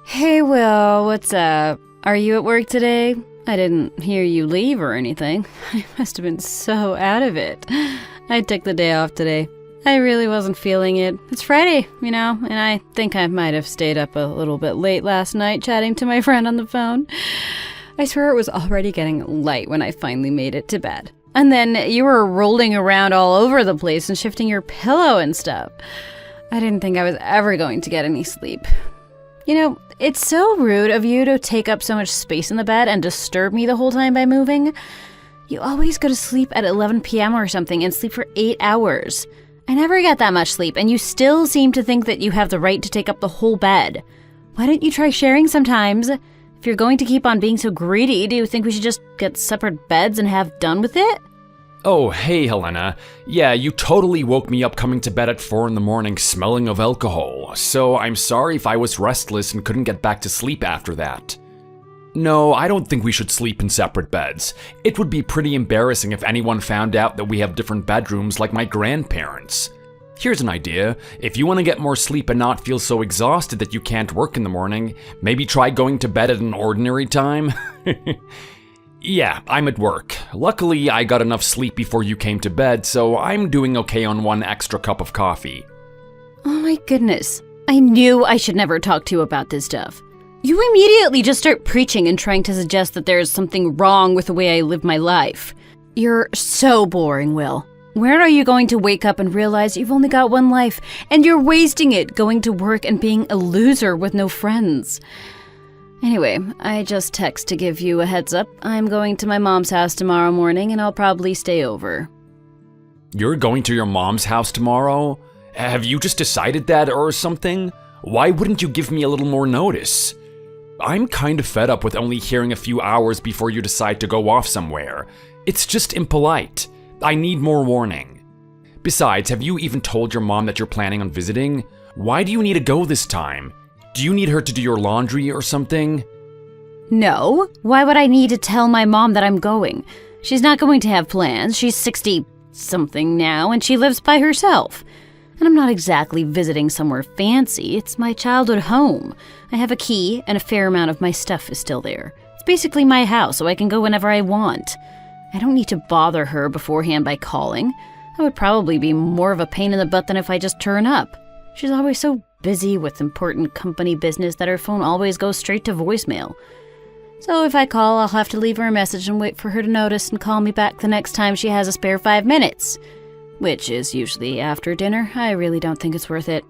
Hey, Will, what's up? Are you at work today? I didn't hear you leave or anything. I must have been so out of it. I took the day off today. I really wasn't feeling it. It's Friday, and I think I might have stayed up a little bit late last night chatting to my friend on the phone. I swear it was already getting light when I finally made it to bed. And then you were rolling around all over the place and shifting your pillow and stuff. I didn't think I was ever going to get any sleep. It's so rude of you to take up so much space in the bed and disturb me the whole time by moving. You always go to sleep at 11 p.m. or something and sleep for 8 hours. I never get that much sleep, and you still seem to think that you have the right to take up the whole bed. Why don't you try sharing sometimes? If you're going to keep on being so greedy, do you think we should just get separate beds and have done with it? Oh, hey, Helena. Yeah, you totally woke me up coming to bed at 4 in the morning smelling of alcohol, so I'm sorry if I was restless and couldn't get back to sleep after that. No, I don't think we should sleep in separate beds. It would be pretty embarrassing if anyone found out that we have different bedrooms like my grandparents. Here's an idea. If you want to get more sleep and not feel so exhausted that you can't work in the morning, maybe try going to bed at an ordinary time. Yeah, I'm at work. Luckily, I got enough sleep before you came to bed, so I'm doing okay on 1 extra cup of coffee. Oh my goodness. I knew I should never talk to you about this stuff. You immediately just start preaching and trying to suggest that there is something wrong with the way I live my life. You're so boring, Will. Where are you going to wake up and realize you've only got one life, and you're wasting it going to work and being a loser with no friends? Anyway, I just text to give you a heads up. I'm going to my mom's house tomorrow morning, and I'll probably stay over. You're going to your mom's house tomorrow? Have you just decided that or something? Why wouldn't you give me a little more notice? I'm kind of fed up with only hearing a few hours before you decide to go off somewhere. It's just impolite. I need more warning. Besides, have you even told your mom that you're planning on visiting? Why do you need to go this time? Do you need her to do your laundry or something? No. Why would I need to tell my mom that I'm going? She's not going to have plans. She's 60-something now, and she lives by herself. And I'm not exactly visiting somewhere fancy. It's my childhood home. I have a key, and a fair amount of my stuff is still there. It's basically my house, so I can go whenever I want. I don't need to bother her beforehand by calling. That would probably be more of a pain in the butt than if I just turn up. She's always so busy with important company business that her phone always goes straight to voicemail. So if I call, I'll have to leave her a message and wait for her to notice and call me back the next time she has a spare 5 minutes. Which is usually after dinner. I really don't think it's worth it.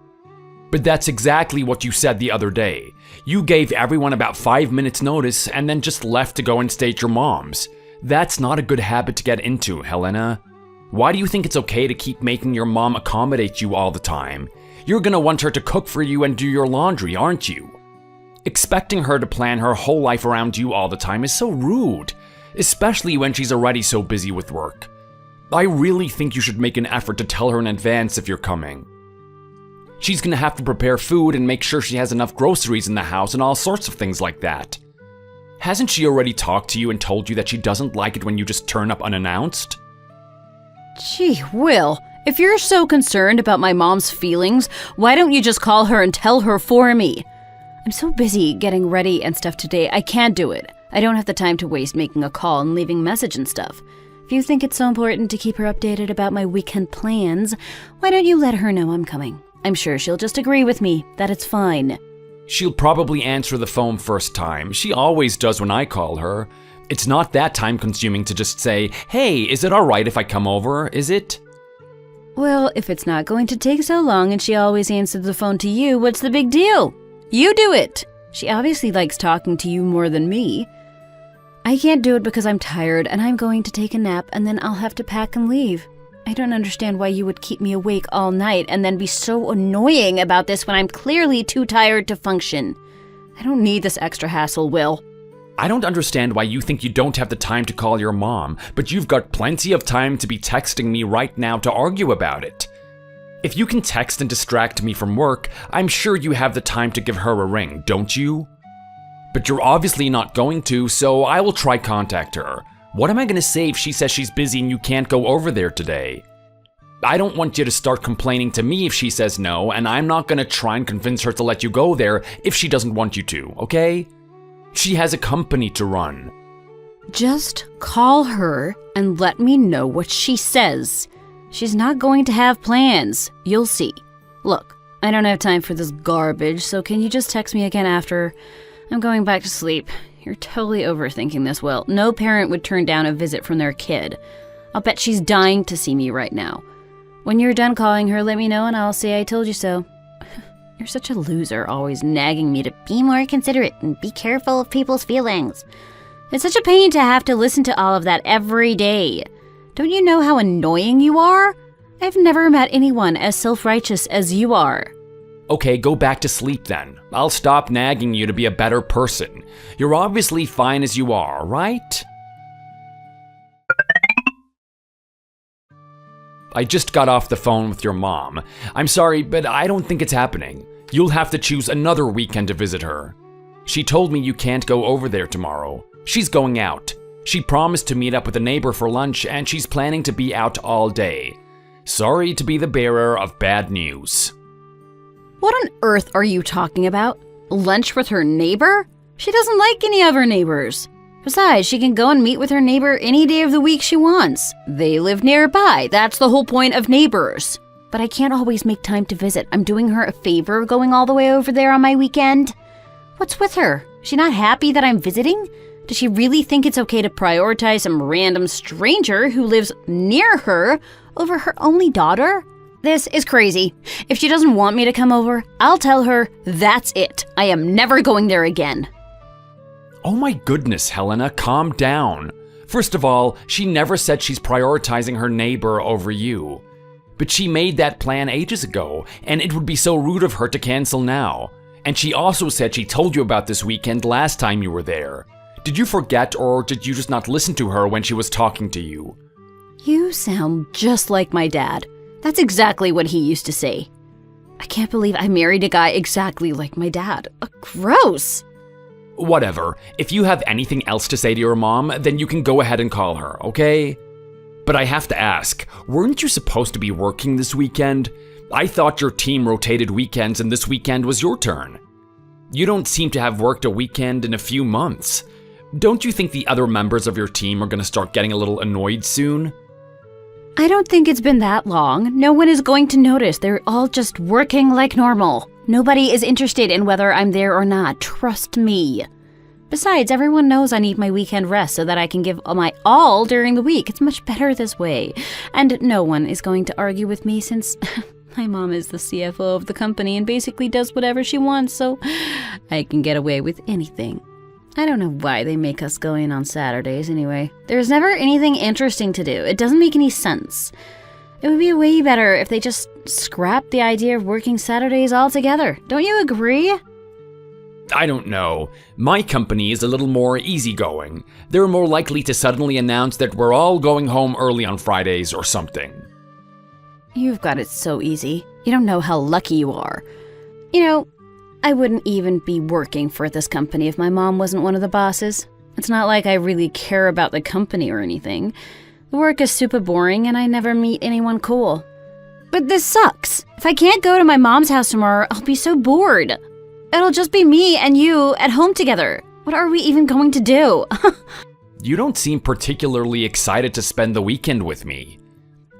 But that's exactly what you said the other day. You gave everyone about 5 minutes notice and then just left to go and stay at your mom's. That's not a good habit to get into, Helena. Why do you think it's okay to keep making your mom accommodate you all the time? You're gonna want her to cook for you and do your laundry, aren't you? Expecting her to plan her whole life around you all the time is so rude, especially when she's already so busy with work. I really think you should make an effort to tell her in advance if you're coming. She's gonna have to prepare food and make sure she has enough groceries in the house and all sorts of things like that. Hasn't she already talked to you and told you that she doesn't like it when you just turn up unannounced? Gee, Will, if you're so concerned about my mom's feelings, why don't you just call her and tell her for me? I'm so busy getting ready and stuff today, I can't do it. I don't have the time to waste making a call and leaving a message and stuff. If you think it's so important to keep her updated about my weekend plans, why don't you let her know I'm coming? I'm sure she'll just agree with me that it's fine. She'll probably answer the phone first time. She always does when I call her. It's not that time consuming to just say, "Hey, is it alright if I come over, is it?" Well, if it's not going to take so long and she always answers the phone to you, what's the big deal? You do it! She obviously likes talking to you more than me. I can't do it because I'm tired and I'm going to take a nap and then I'll have to pack and leave. I don't understand why you would keep me awake all night and then be so annoying about this when I'm clearly too tired to function. I don't need this extra hassle, Will. I don't understand why you think you don't have the time to call your mom, but you've got plenty of time to be texting me right now to argue about it. If you can text and distract me from work, I'm sure you have the time to give her a ring, don't you? But you're obviously not going to, so I will try contact her. What am I gonna say if she says she's busy and you can't go over there today? I don't want you to start complaining to me if she says no, and I'm not gonna try and convince her to let you go there if she doesn't want you to, okay? She has a company to run. Just call her and let me know what she says. She's not going to have plans. You'll see. Look, I don't have time for this garbage, so can you just text me again after? I'm going back to sleep. You're totally overthinking this, Will. No parent would turn down a visit from their kid. I'll bet she's dying to see me right now. When you're done calling her, let me know and I'll say I told you so. You're such a loser, always nagging me to be more considerate and be careful of people's feelings. It's such a pain to have to listen to all of that every day. Don't you know how annoying you are? I've never met anyone as self-righteous as you are. Okay, go back to sleep then. I'll stop nagging you to be a better person. You're obviously fine as you are, right? I just got off the phone with your mom. I'm sorry, but I don't think it's happening. You'll have to choose another weekend to visit her. She told me you can't go over there tomorrow. She's going out. She promised to meet up with a neighbor for lunch, and she's planning to be out all day. Sorry to be the bearer of bad news. What on earth are you talking about? Lunch with her neighbor? She doesn't like any of her neighbors. Besides, she can go and meet with her neighbor any day of the week she wants. They live nearby. That's the whole point of neighbors. But I can't always make time to visit. I'm doing her a favor going all the way over there on my weekend. What's with her? Is she not happy that I'm visiting? Does she really think it's okay to prioritize some random stranger who lives near her over her only daughter? This is crazy. If she doesn't want me to come over, I'll tell her that's it. I am never going there again. Oh my goodness, Helena, calm down. First of all, she never said she's prioritizing her neighbor over you. But she made that plan ages ago, and it would be so rude of her to cancel now. And she also said she told you about this weekend last time you were there. Did you forget, or did you just not listen to her when she was talking to you? You sound just like my dad. That's exactly what he used to say. I can't believe I married a guy exactly like my dad. Gross! Whatever. If you have anything else to say to your mom, then you can go ahead and call her, okay? But I have to ask, weren't you supposed to be working this weekend? I thought your team rotated weekends and this weekend was your turn. You don't seem to have worked a weekend in a few months. Don't you think the other members of your team are going to start getting a little annoyed soon? I don't think it's been that long. No one is going to notice. They're all just working like normal. Nobody is interested in whether I'm there or not. Trust me. Besides, everyone knows I need my weekend rest so that I can give my all during the week. It's much better this way. And no one is going to argue with me since my mom is the CFO of the company and basically does whatever she wants, so I can get away with anything. I don't know why they make us go in on Saturdays anyway. There's never anything interesting to do. It doesn't make any sense. It would be way better if they just scrapped the idea of working Saturdays altogether. Don't you agree? I don't know. My company is a little more easygoing. They're more likely to suddenly announce that we're all going home early on Fridays or something. You've got it so easy. You don't know how lucky you are. You know, I wouldn't even be working for this company if my mom wasn't one of the bosses. It's not like I really care about the company or anything. The work is super boring and I never meet anyone cool. But this sucks. If I can't go to my mom's house tomorrow, I'll be so bored. It'll just be me and you at home together. What are we even going to do? You don't seem particularly excited to spend the weekend with me.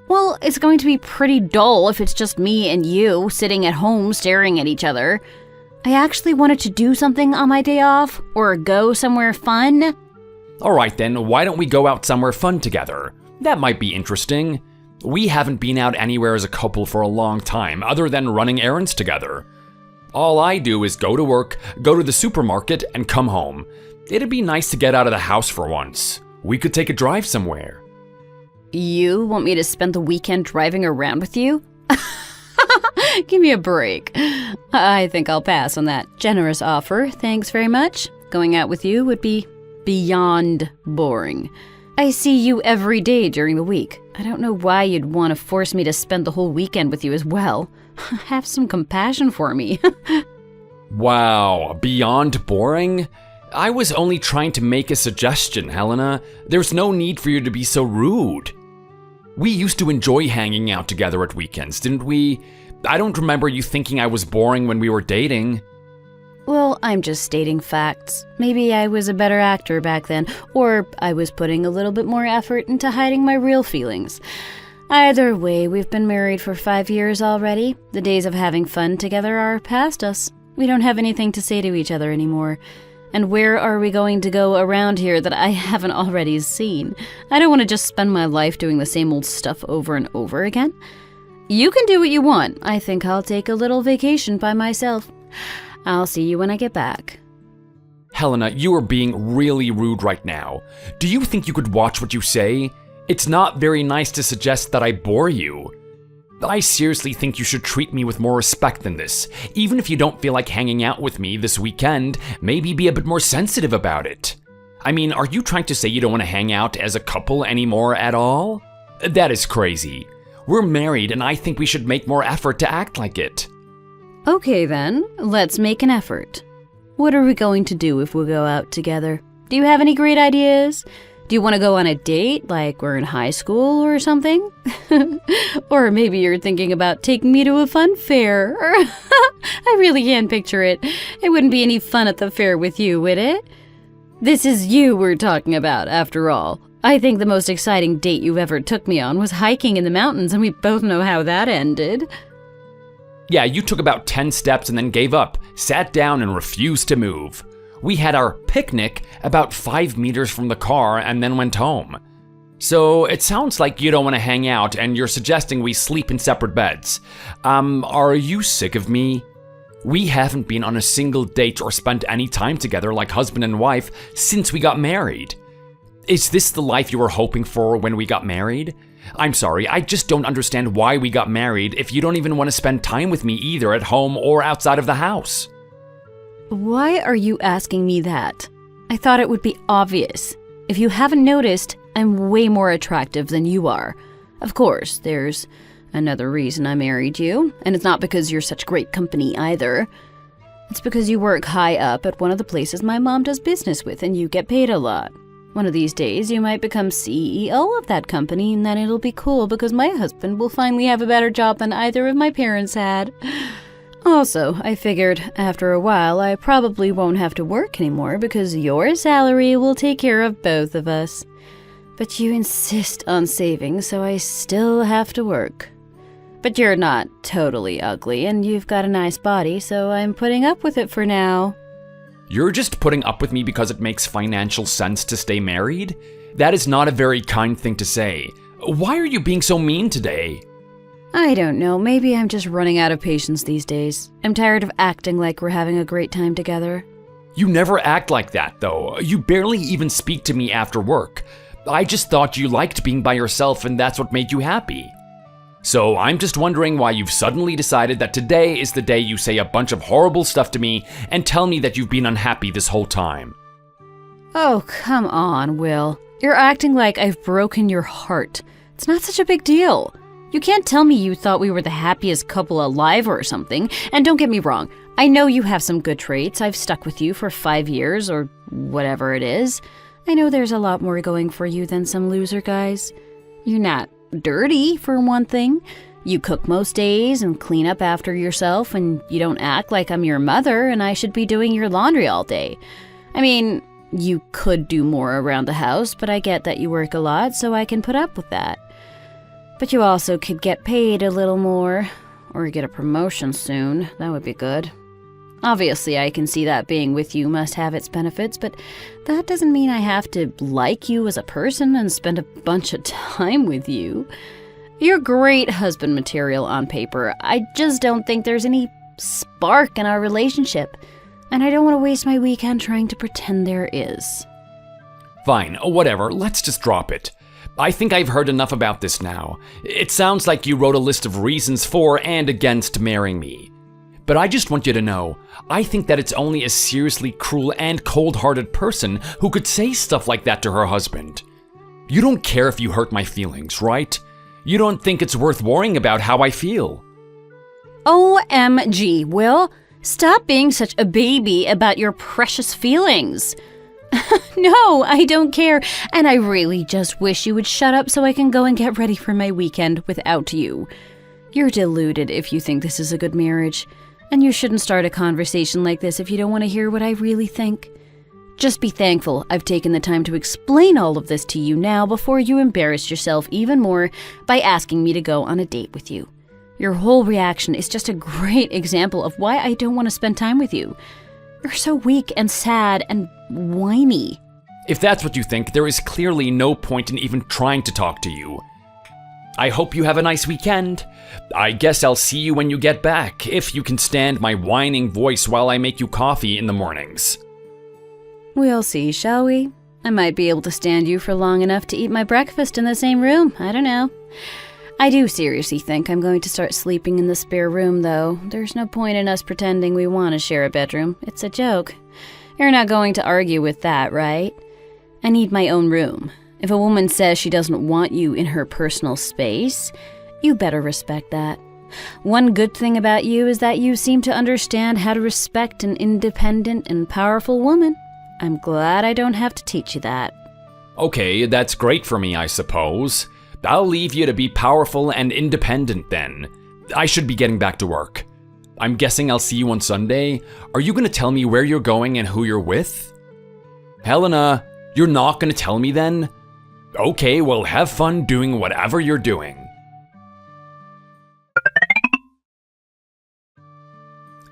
Well, it's going to be pretty dull if it's just me and you sitting at home staring at each other. I actually wanted to do something on my day off, or go somewhere fun. Alright then, why don't we go out somewhere fun together? That might be interesting. We haven't been out anywhere as a couple for a long time, other than running errands together. All I do is go to work, go to the supermarket, and come home. It'd be nice to get out of the house for once. We could take a drive somewhere. You want me to spend the weekend driving around with you? Give me a break. I think I'll pass on that generous offer. Thanks very much. Going out with you would be beyond boring. I see you every day during the week. I don't know why you'd want to force me to spend the whole weekend with you as well. Have some compassion for me. Wow, beyond boring? I was only trying to make a suggestion, Helena. There's no need for you to be so rude. We used to enjoy hanging out together at weekends, didn't we? I don't remember you thinking I was boring when we were dating. Well, I'm just stating facts. Maybe I was a better actor back then, or I was putting a little bit more effort into hiding my real feelings. Either way, we've been married for 5 years already. The days of having fun together are past us. We don't have anything to say to each other anymore. And where are we going to go around here that I haven't already seen? I don't want to just spend my life doing the same old stuff over and over again. You can do what you want. I think I'll take a little vacation by myself. I'll see you when I get back. Helena, you are being really rude right now. Do you think you could watch what you say? It's not very nice to suggest that I bore you. I seriously think you should treat me with more respect than this. Even if you don't feel like hanging out with me this weekend, maybe be a bit more sensitive about it. I mean, are you trying to say you don't want to hang out as a couple anymore at all? That is crazy. We're married and I think we should make more effort to act like it. Okay then, let's make an effort. What are we going to do if we go out together? Do you have any great ideas? Do you want to go on a date like we're in high school or something? Or maybe you're thinking about taking me to a fun fair. I really can't picture it. It wouldn't be any fun at the fair with you, would it? This is you we're talking about, after all. I think the most exciting date you ever took me on was hiking in the mountains, and we both know how that ended. Yeah, you took about 10 steps and then gave up, sat down and refused to move. We had our picnic about 5 meters from the car and then went home. So it sounds like you don't want to hang out and you're suggesting we sleep in separate beds. Are you sick of me? We haven't been on a single date or spent any time together like husband and wife since we got married. Is this the life you were hoping for when we got married? I'm sorry, I just don't understand why we got married if you don't even want to spend time with me either at home or outside of the house. Why are you asking me that? I thought it would be obvious. If you haven't noticed, I'm way more attractive than you are. Of course, there's another reason I married you, and it's not because you're such great company either. It's because you work high up at one of the places my mom does business with and you get paid a lot. One of these days, you might become CEO of that company, and then it'll be cool because my husband will finally have a better job than either of my parents had. Also, I figured after a while I probably won't have to work anymore because your salary will take care of both of us. But you insist on saving, so I still have to work. But you're not totally ugly, and you've got a nice body, so I'm putting up with it for now. You're just putting up with me because it makes financial sense to stay married? That is not a very kind thing to say. Why are you being so mean today? I don't know, maybe I'm just running out of patience these days. I'm tired of acting like we're having a great time together. You never act like that, though. You barely even speak to me after work. I just thought you liked being by yourself and that's what made you happy. So I'm just wondering why you've suddenly decided that today is the day you say a bunch of horrible stuff to me and tell me that you've been unhappy this whole time. Oh, come on, Will. You're acting like I've broken your heart. It's not such a big deal. You can't tell me you thought we were the happiest couple alive or something. And don't get me wrong, I know you have some good traits. I've stuck with you for 5 years or whatever it is. I know there's a lot more going for you than some loser guys. You're not dirty, for one thing. You cook most days and clean up after yourself, and you don't act like I'm your mother and I should be doing your laundry all day. I mean, you could do more around the house, but I get that you work a lot, so I can put up with that. But you also could get paid a little more, or get a promotion soon. That would be good. Obviously, I can see that being with you must have its benefits, but that doesn't mean I have to like you as a person and spend a bunch of time with you. You're great husband material on paper. I just don't think there's any spark in our relationship, and I don't want to waste my weekend trying to pretend there is. Fine, whatever, let's just drop it. I think I've heard enough about this now. It sounds like you wrote a list of reasons for and against marrying me. But I just want you to know, I think that it's only a seriously cruel and cold-hearted person who could say stuff like that to her husband. You don't care if you hurt my feelings, right? You don't think it's worth worrying about how I feel. OMG, Will. Stop being such a baby about your precious feelings. No, I don't care, and I really just wish you would shut up so I can go and get ready for my weekend without you. You're deluded if you think this is a good marriage, and you shouldn't start a conversation like this if you don't want to hear what I really think. Just be thankful I've taken the time to explain all of this to you now before you embarrass yourself even more by asking me to go on a date with you. Your whole reaction is just a great example of why I don't want to spend time with you. You're so weak and sad and whiny. If that's what you think, there is clearly no point in even trying to talk to you. I hope you have a nice weekend. I guess I'll see you when you get back, if you can stand my whining voice while I make you coffee in the mornings. We'll see, shall we? I might be able to stand you for long enough to eat my breakfast in the same room. I don't know. I do seriously think I'm going to start sleeping in the spare room, though. There's no point in us pretending we want to share a bedroom. It's a joke. You're not going to argue with that, right? I need my own room. If a woman says she doesn't want you in her personal space, you better respect that. One good thing about you is that you seem to understand how to respect an independent and powerful woman. I'm glad I don't have to teach you that. Okay, that's great for me, I suppose. I'll leave you to be powerful and independent then. I should be getting back to work. I'm guessing I'll see you on Sunday. Are you going to tell me where you're going and who you're with? Helena, you're not going to tell me then? Okay, well, have fun doing whatever you're doing.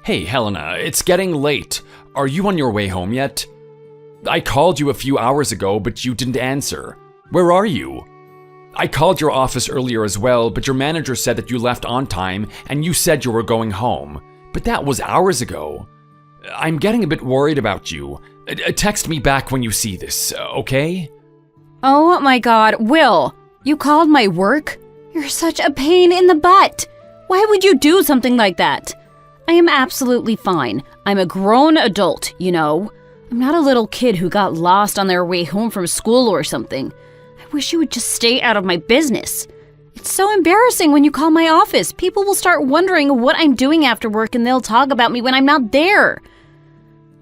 Hey, Helena, it's getting late. Are you on your way home yet? I called you a few hours ago, but you didn't answer. Where are you? I called your office earlier as well, but your manager said that you left on time and you said you were going home. But that was hours ago. I'm getting a bit worried about you. Text me back when you see this, okay? Oh my god, Will! You called my work? You're such a pain in the butt! Why would you do something like that? I am absolutely fine. I'm a grown adult, you know. I'm not a little kid who got lost on their way home from school or something. I wish you would just stay out of my business. It's so embarrassing when you call my office. People will start wondering what I'm doing after work and they'll talk about me when I'm not there.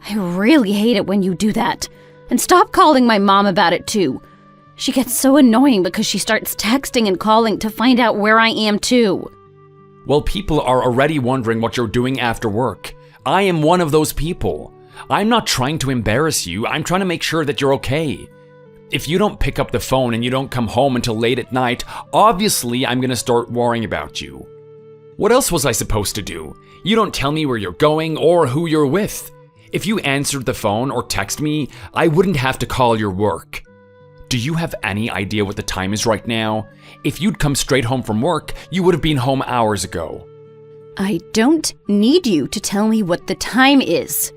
I really hate it when you do that. And stop calling my mom about it too. She gets so annoying because she starts texting and calling to find out where I am too. Well, people are already wondering what you're doing after work. I am one of those people. I'm not trying to embarrass you. I'm trying to make sure that you're okay. If you don't pick up the phone and you don't come home until late at night, obviously I'm gonna start worrying about you. What else was I supposed to do? You don't tell me where you're going or who you're with. If you answered the phone or text me, I wouldn't have to call your work. Do you have any idea what the time is right now? If you'd come straight home from work, you would have been home hours ago. I don't need you to tell me what the time is.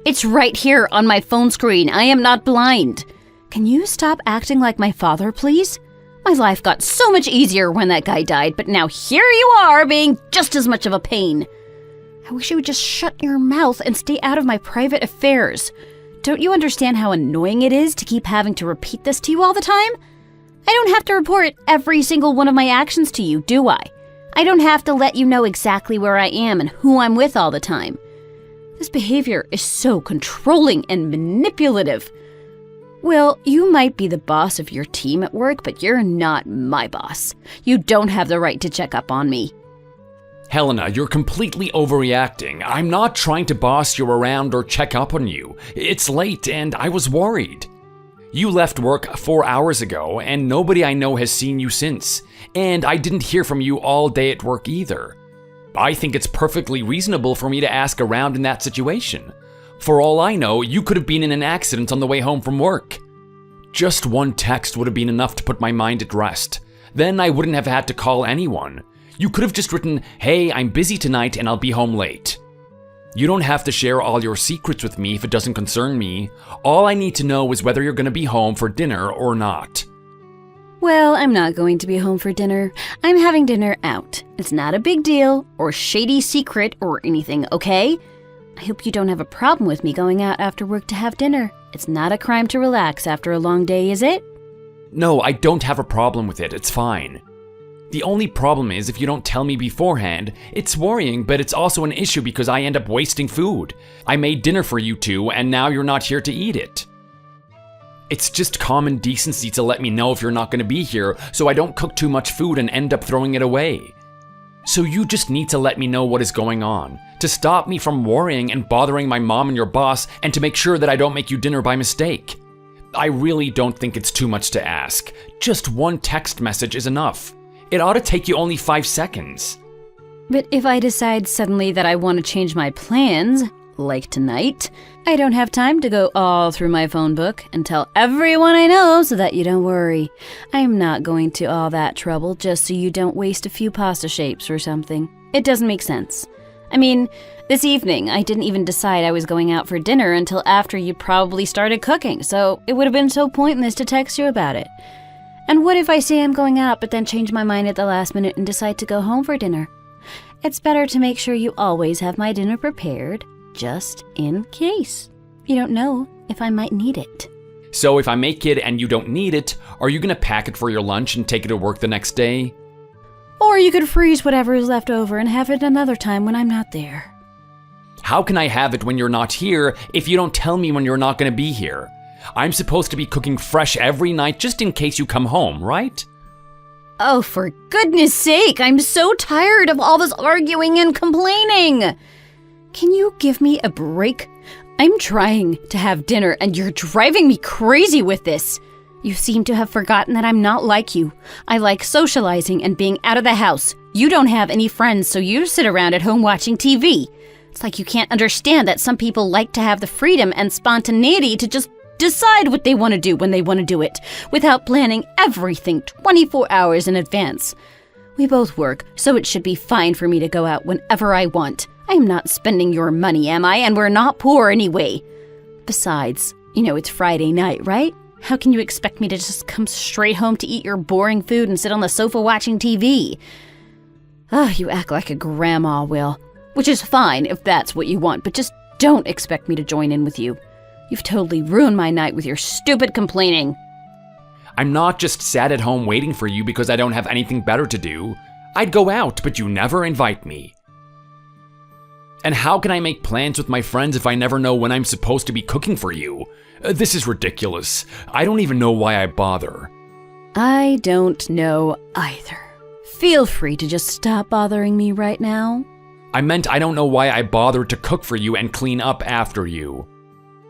It's right here on my phone screen. I am not blind. Can you stop acting like my father, please? My life got so much easier when that guy died, but now here you are being just as much of a pain. I wish you would just shut your mouth and stay out of my private affairs. Don't you understand how annoying it is to keep having to repeat this to you all the time? I don't have to report every single one of my actions to you, do I? I don't have to let you know exactly where I am and who I'm with all the time. This behavior is so controlling and manipulative. Well, you might be the boss of your team at work, but you're not my boss. You don't have the right to check up on me. Helena, you're completely overreacting. I'm not trying to boss you around or check up on you. It's late and I was worried. You left work 4 hours ago and nobody I know has seen you since. And I didn't hear from you all day at work either. I think it's perfectly reasonable for me to ask around in that situation. For all I know, you could have been in an accident on the way home from work. Just one text would have been enough to put my mind at rest. Then I wouldn't have had to call anyone. You could have just written, "Hey, I'm busy tonight and I'll be home late." You don't have to share all your secrets with me if it doesn't concern me. All I need to know is whether you're going to be home for dinner or not. Well, I'm not going to be home for dinner. I'm having dinner out. It's not a big deal or shady secret or anything, okay? I hope you don't have a problem with me going out after work to have dinner. It's not a crime to relax after a long day, is it? No, I don't have a problem with it. It's fine. The only problem is if you don't tell me beforehand. It's worrying, but it's also an issue because I end up wasting food. I made dinner for you two, and now you're not here to eat it. It's just common decency to let me know if you're not going to be here so I don't cook too much food and end up throwing it away. So you just need to let me know what is going on, to stop me from worrying and bothering my mom and your boss, and to make sure that I don't make you dinner by mistake. I really don't think it's too much to ask. Just one text message is enough. It ought to take you only 5 seconds. But if I decide suddenly that I want to change my plans, like tonight, I don't have time to go all through my phone book and tell everyone I know so that you don't worry. I'm not going to all that trouble just so you don't waste a few pasta shapes or something. It doesn't make sense. I mean, this evening I didn't even decide I was going out for dinner until after you probably started cooking, so it would have been so pointless to text you about it. And what if I say I'm going out but then change my mind at the last minute and decide to go home for dinner? It's better to make sure you always have my dinner prepared, just in case. You don't know if I might need it. So if I make it and you don't need it, are you gonna pack it for your lunch and take it to work the next day? Or you could freeze whatever is left over and have it another time when I'm not there. How can I have it when you're not here if you don't tell me when you're not gonna be here? I'm supposed to be cooking fresh every night just in case you come home, right? Oh, for goodness sake, I'm so tired of all this arguing and complaining. Can you give me a break? I'm trying to have dinner and you're driving me crazy with this. You seem to have forgotten that I'm not like you. I like socializing and being out of the house. You don't have any friends, so you sit around at home watching TV. It's like you can't understand that some people like to have the freedom and spontaneity to just decide what they want to do when they want to do it, without planning everything 24 hours in advance. We both work, so it should be fine for me to go out whenever I want. I'm not spending your money, am I? And we're not poor anyway. Besides, you know it's Friday night, right? How can you expect me to just come straight home to eat your boring food and sit on the sofa watching TV? Oh, you act like a grandma will. Which is fine if that's what you want, but just don't expect me to join in with you. You've totally ruined my night with your stupid complaining. I'm not just sat at home waiting for you because I don't have anything better to do. I'd go out, but you never invite me. And how can I make plans with my friends if I never know when I'm supposed to be cooking for you? This is ridiculous. I don't even know why I bother. I don't know either. Feel free to just stop bothering me right now. I meant I don't know why I bothered to cook for you and clean up after you.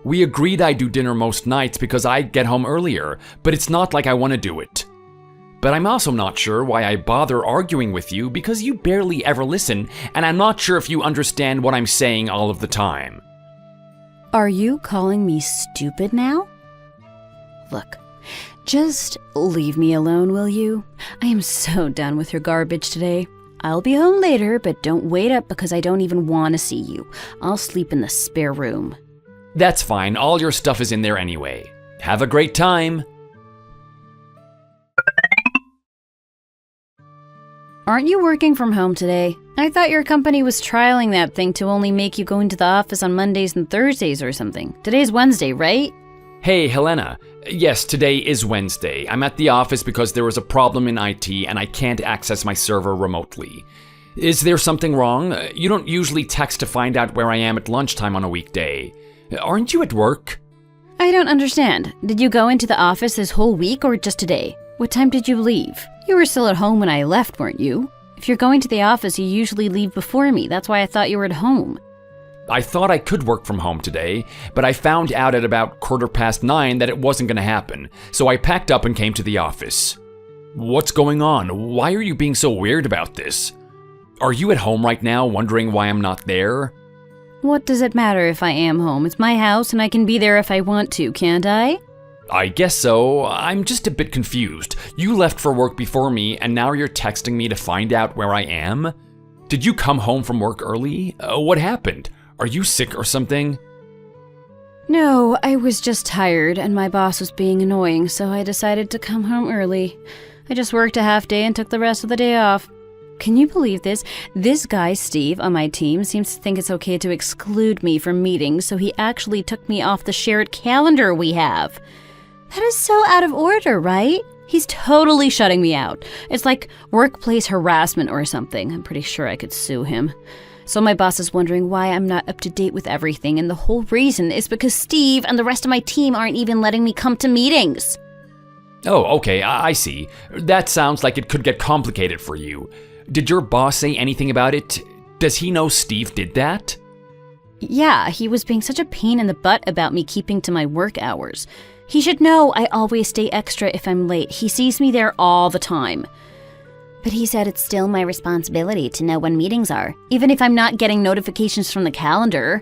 We agreed I do dinner most nights because I get home earlier, but it's not like I want to do it. But I'm also not sure why I bother arguing with you because you barely ever listen, and I'm not sure if you understand what I'm saying all of the time. Are you calling me stupid now? Look, just leave me alone, will you? I am so done with your garbage today. I'll be home later, but don't wait up because I don't even want to see you. I'll sleep in the spare room. That's fine, all your stuff is in there anyway. Have a great time. Aren't you working from home today? I thought your company was trialing that thing to only make you go into the office on Mondays and Thursdays or something. Today's Wednesday, right? Hey, Helena. Yes, today is Wednesday. I'm at the office because there was a problem in IT and I can't access my server remotely. Is there something wrong? You don't usually text to find out where I am at lunchtime on a weekday. Aren't you at work? I don't understand. Did you go into the office this whole week or just today? What time did you leave? You were still at home when I left, weren't you? If you're going to the office, you usually leave before me. That's why I thought you were at home. I thought I could work from home today, but I found out at about 9:15 that it wasn't going to happen, so I packed up and came to the office. What's going on? Why are you being so weird about this? Are you at home right now wondering why I'm not there? What does it matter if I am home? It's my house and I can be there if I want to, can't I? I guess so. I'm just a bit confused. You left for work before me, and now you're texting me to find out where I am? Did you come home from work early? What happened? Are you sick or something? No, I was just tired and my boss was being annoying, so I decided to come home early. I just worked a half day and took the rest of the day off. Can you believe this? This guy, Steve, on my team seems to think it's okay to exclude me from meetings, so he actually took me off the shared calendar we have. That is so out of order, right? He's totally shutting me out. It's like workplace harassment or something. I'm pretty sure I could sue him. So my boss is wondering why I'm not up to date with everything, and the whole reason is because Steve and the rest of my team aren't even letting me come to meetings. Oh, okay, I see. That sounds like it could get complicated for you. Did your boss say anything about it? Does he know Steve did that? Yeah, he was being such a pain in the butt about me keeping to my work hours. He should know I always stay extra if I'm late. He sees me there all the time. But he said it's still my responsibility to know when meetings are, even if I'm not getting notifications from the calendar.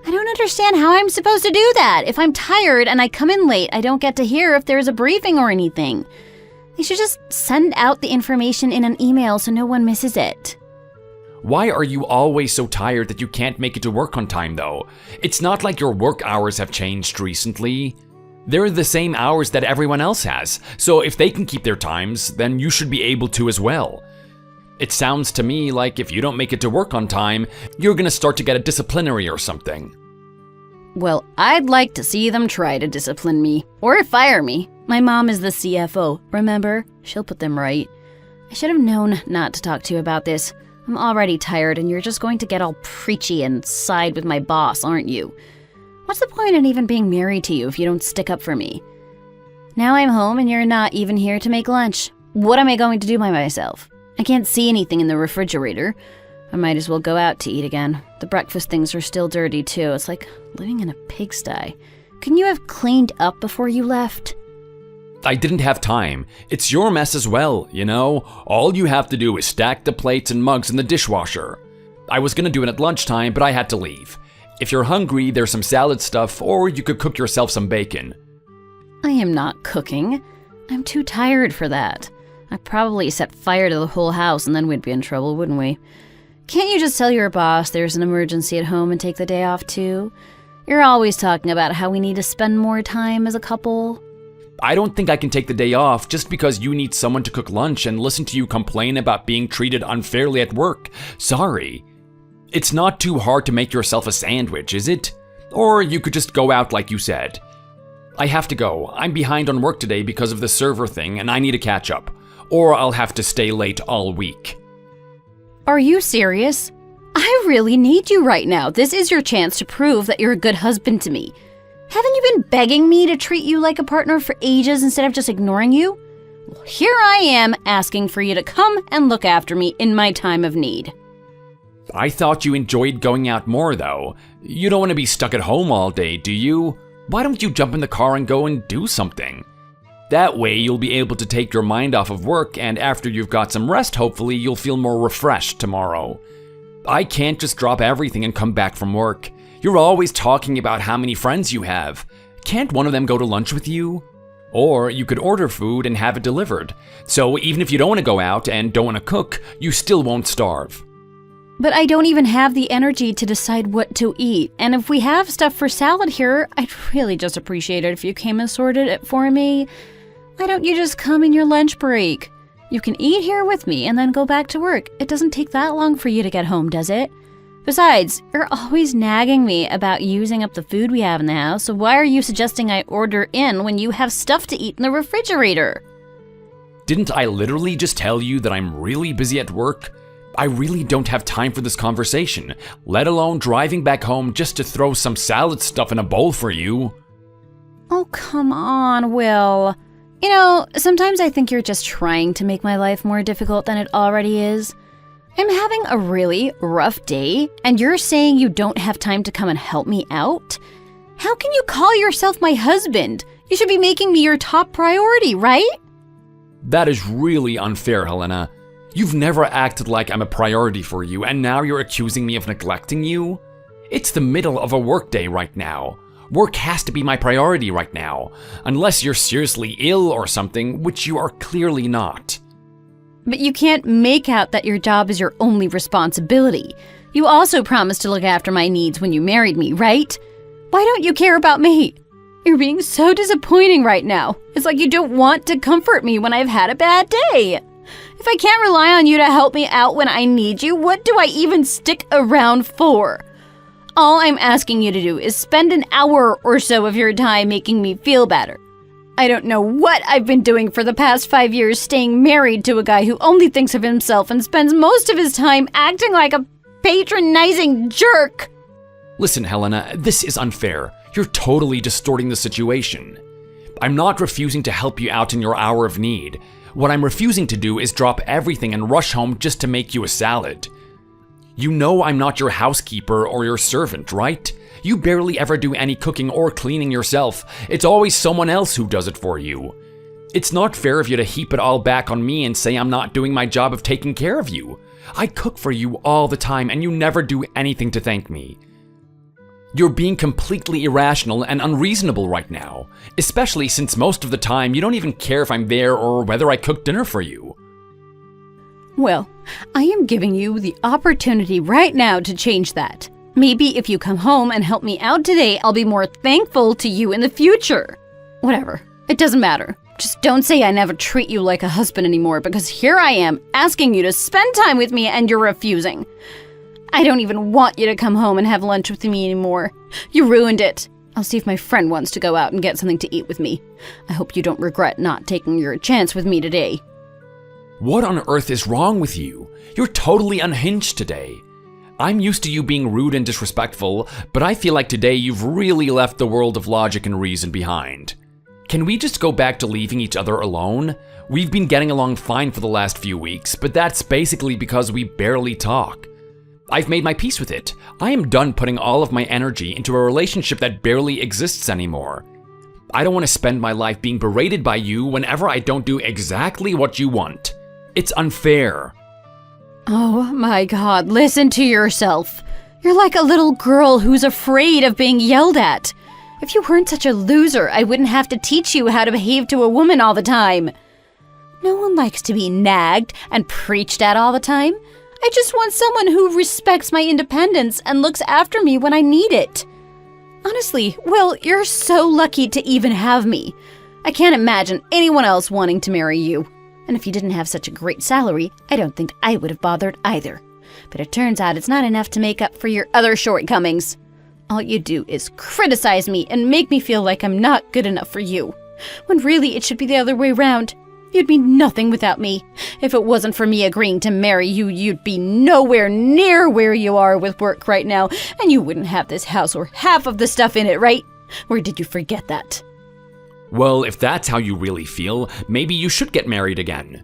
I don't understand how I'm supposed to do that. If I'm tired and I come in late, I don't get to hear if there's a briefing or anything. They should just send out the information in an email so no one misses it. Why are you always so tired that you can't make it to work on time, though? It's not like your work hours have changed recently. They're the same hours that everyone else has, so if they can keep their times, then you should be able to as well. It sounds to me like if you don't make it to work on time, you're gonna start to get a disciplinary or something. Well, I'd like to see them try to discipline me, or fire me. My mom is the CFO, remember? She'll put them right. I should have known not to talk to you about this. I'm already tired and you're just going to get all preachy and side with my boss, aren't you? What's the point in even being married to you if you don't stick up for me? Now I'm home and you're not even here to make lunch. What am I going to do by myself? I can't see anything in the refrigerator. I might as well go out to eat again. The breakfast things are still dirty too. It's like living in a pigsty. Couldn't you have cleaned up before you left? I didn't have time. It's your mess as well, you know? All you have to do is stack the plates and mugs in the dishwasher. I was gonna do it at lunchtime, but I had to leave. If you're hungry, there's some salad stuff, or you could cook yourself some bacon. I am not cooking. I'm too tired for that. I'd probably set fire to the whole house and then we'd be in trouble, wouldn't we? Can't you just tell your boss there's an emergency at home and take the day off too? You're always talking about how we need to spend more time as a couple. I don't think I can take the day off just because you need someone to cook lunch and listen to you complain about being treated unfairly at work. Sorry. It's not too hard to make yourself a sandwich, is it? Or you could just go out like you said. I have to go. I'm behind on work today because of the server thing and I need to catch up. Or I'll have to stay late all week. Are you serious? I really need you right now. This is your chance to prove that you're a good husband to me. Haven't you been begging me to treat you like a partner for ages instead of just ignoring you? Well, here I am asking for you to come and look after me in my time of need. I thought you enjoyed going out more, though. You don't want to be stuck at home all day, do you? Why don't you jump in the car and go and do something? That way, you'll be able to take your mind off of work, and after you've got some rest, hopefully, you'll feel more refreshed tomorrow. I can't just drop everything and come back from work. You're always talking about how many friends you have. Can't one of them go to lunch with you? Or you could order food and have it delivered. So even if you don't want to go out and don't want to cook, you still won't starve. But I don't even have the energy to decide what to eat. And if we have stuff for salad here, I'd really just appreciate it if you came and sorted it for me. Why don't you just come in your lunch break? You can eat here with me and then go back to work. It doesn't take that long for you to get home, does it? Besides, you're always nagging me about using up the food we have in the house, so why are you suggesting I order in when you have stuff to eat in the refrigerator? Didn't I literally just tell you that I'm really busy at work? I really don't have time for this conversation, let alone driving back home just to throw some salad stuff in a bowl for you. Oh, come on, Will. You know, sometimes I think you're just trying to make my life more difficult than it already is. I'm having a really rough day, and you're saying you don't have time to come and help me out? How can you call yourself my husband? You should be making me your top priority, right? That is really unfair, Helena. You've never acted like I'm a priority for you, and now you're accusing me of neglecting you? It's the middle of a workday right now. Work has to be my priority right now, unless you're seriously ill or something, which you are clearly not. But you can't make out that your job is your only responsibility. You also promised to look after my needs when you married me, right? Why don't you care about me? You're being so disappointing right now. It's like you don't want to comfort me when I've had a bad day. If I can't rely on you to help me out when I need you, what do I even stick around for? All I'm asking you to do is spend an hour or so of your time making me feel better. I don't know what I've been doing for the past 5 years staying married to a guy who only thinks of himself and spends most of his time acting like a patronizing jerk! Listen, Helena, this is unfair. You're totally distorting the situation. I'm not refusing to help you out in your hour of need. What I'm refusing to do is drop everything and rush home just to make you a salad. You know I'm not your housekeeper or your servant, right? You barely ever do any cooking or cleaning yourself. It's always someone else who does it for you. It's not fair of you to heap it all back on me and say I'm not doing my job of taking care of you. I cook for you all the time and you never do anything to thank me. You're being completely irrational and unreasonable right now, especially since most of the time you don't even care if I'm there or whether I cook dinner for you. Well, I am giving you the opportunity right now to change that. Maybe if you come home and help me out today, I'll be more thankful to you in the future. Whatever. It doesn't matter. Just don't say I never treat you like a husband anymore, because here I am asking you to spend time with me and you're refusing. I don't even want you to come home and have lunch with me anymore. You ruined it. I'll see if my friend wants to go out and get something to eat with me. I hope you don't regret not taking your chance with me today. What on earth is wrong with you? You're totally unhinged today. I'm used to you being rude and disrespectful, but I feel like today you've really left the world of logic and reason behind. Can we just go back to leaving each other alone? We've been getting along fine for the last few weeks, but that's basically because we barely talk. I've made my peace with it. I am done putting all of my energy into a relationship that barely exists anymore. I don't want to spend my life being berated by you whenever I don't do exactly what you want. It's unfair. Oh my God, listen to yourself. You're like a little girl who's afraid of being yelled at. If you weren't such a loser, I wouldn't have to teach you how to behave to a woman all the time. No one likes to be nagged and preached at all the time. I just want someone who respects my independence and looks after me when I need it. Honestly, Will, you're so lucky to even have me. I can't imagine anyone else wanting to marry you. And if you didn't have such a great salary, I don't think I would have bothered either. But it turns out it's not enough to make up for your other shortcomings. All you do is criticize me and make me feel like I'm not good enough for you, when really it should be the other way around. You'd be nothing without me. If it wasn't for me agreeing to marry you, you'd be nowhere near where you are with work right now, and you wouldn't have this house or half of the stuff in it, right? Or did you forget that? Well, if that's how you really feel, maybe you should get married again.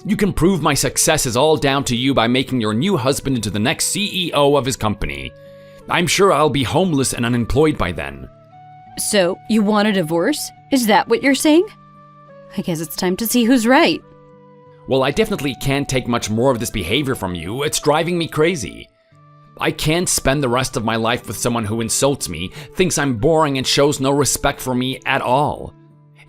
You can prove my success is all down to you by making your new husband into the next CEO of his company. I'm sure I'll be homeless and unemployed by then. So, you want a divorce? Is that what you're saying? I guess it's time to see who's right. Well, I definitely can't take much more of this behavior from you. It's driving me crazy. I can't spend the rest of my life with someone who insults me, thinks I'm boring, and shows no respect for me at all.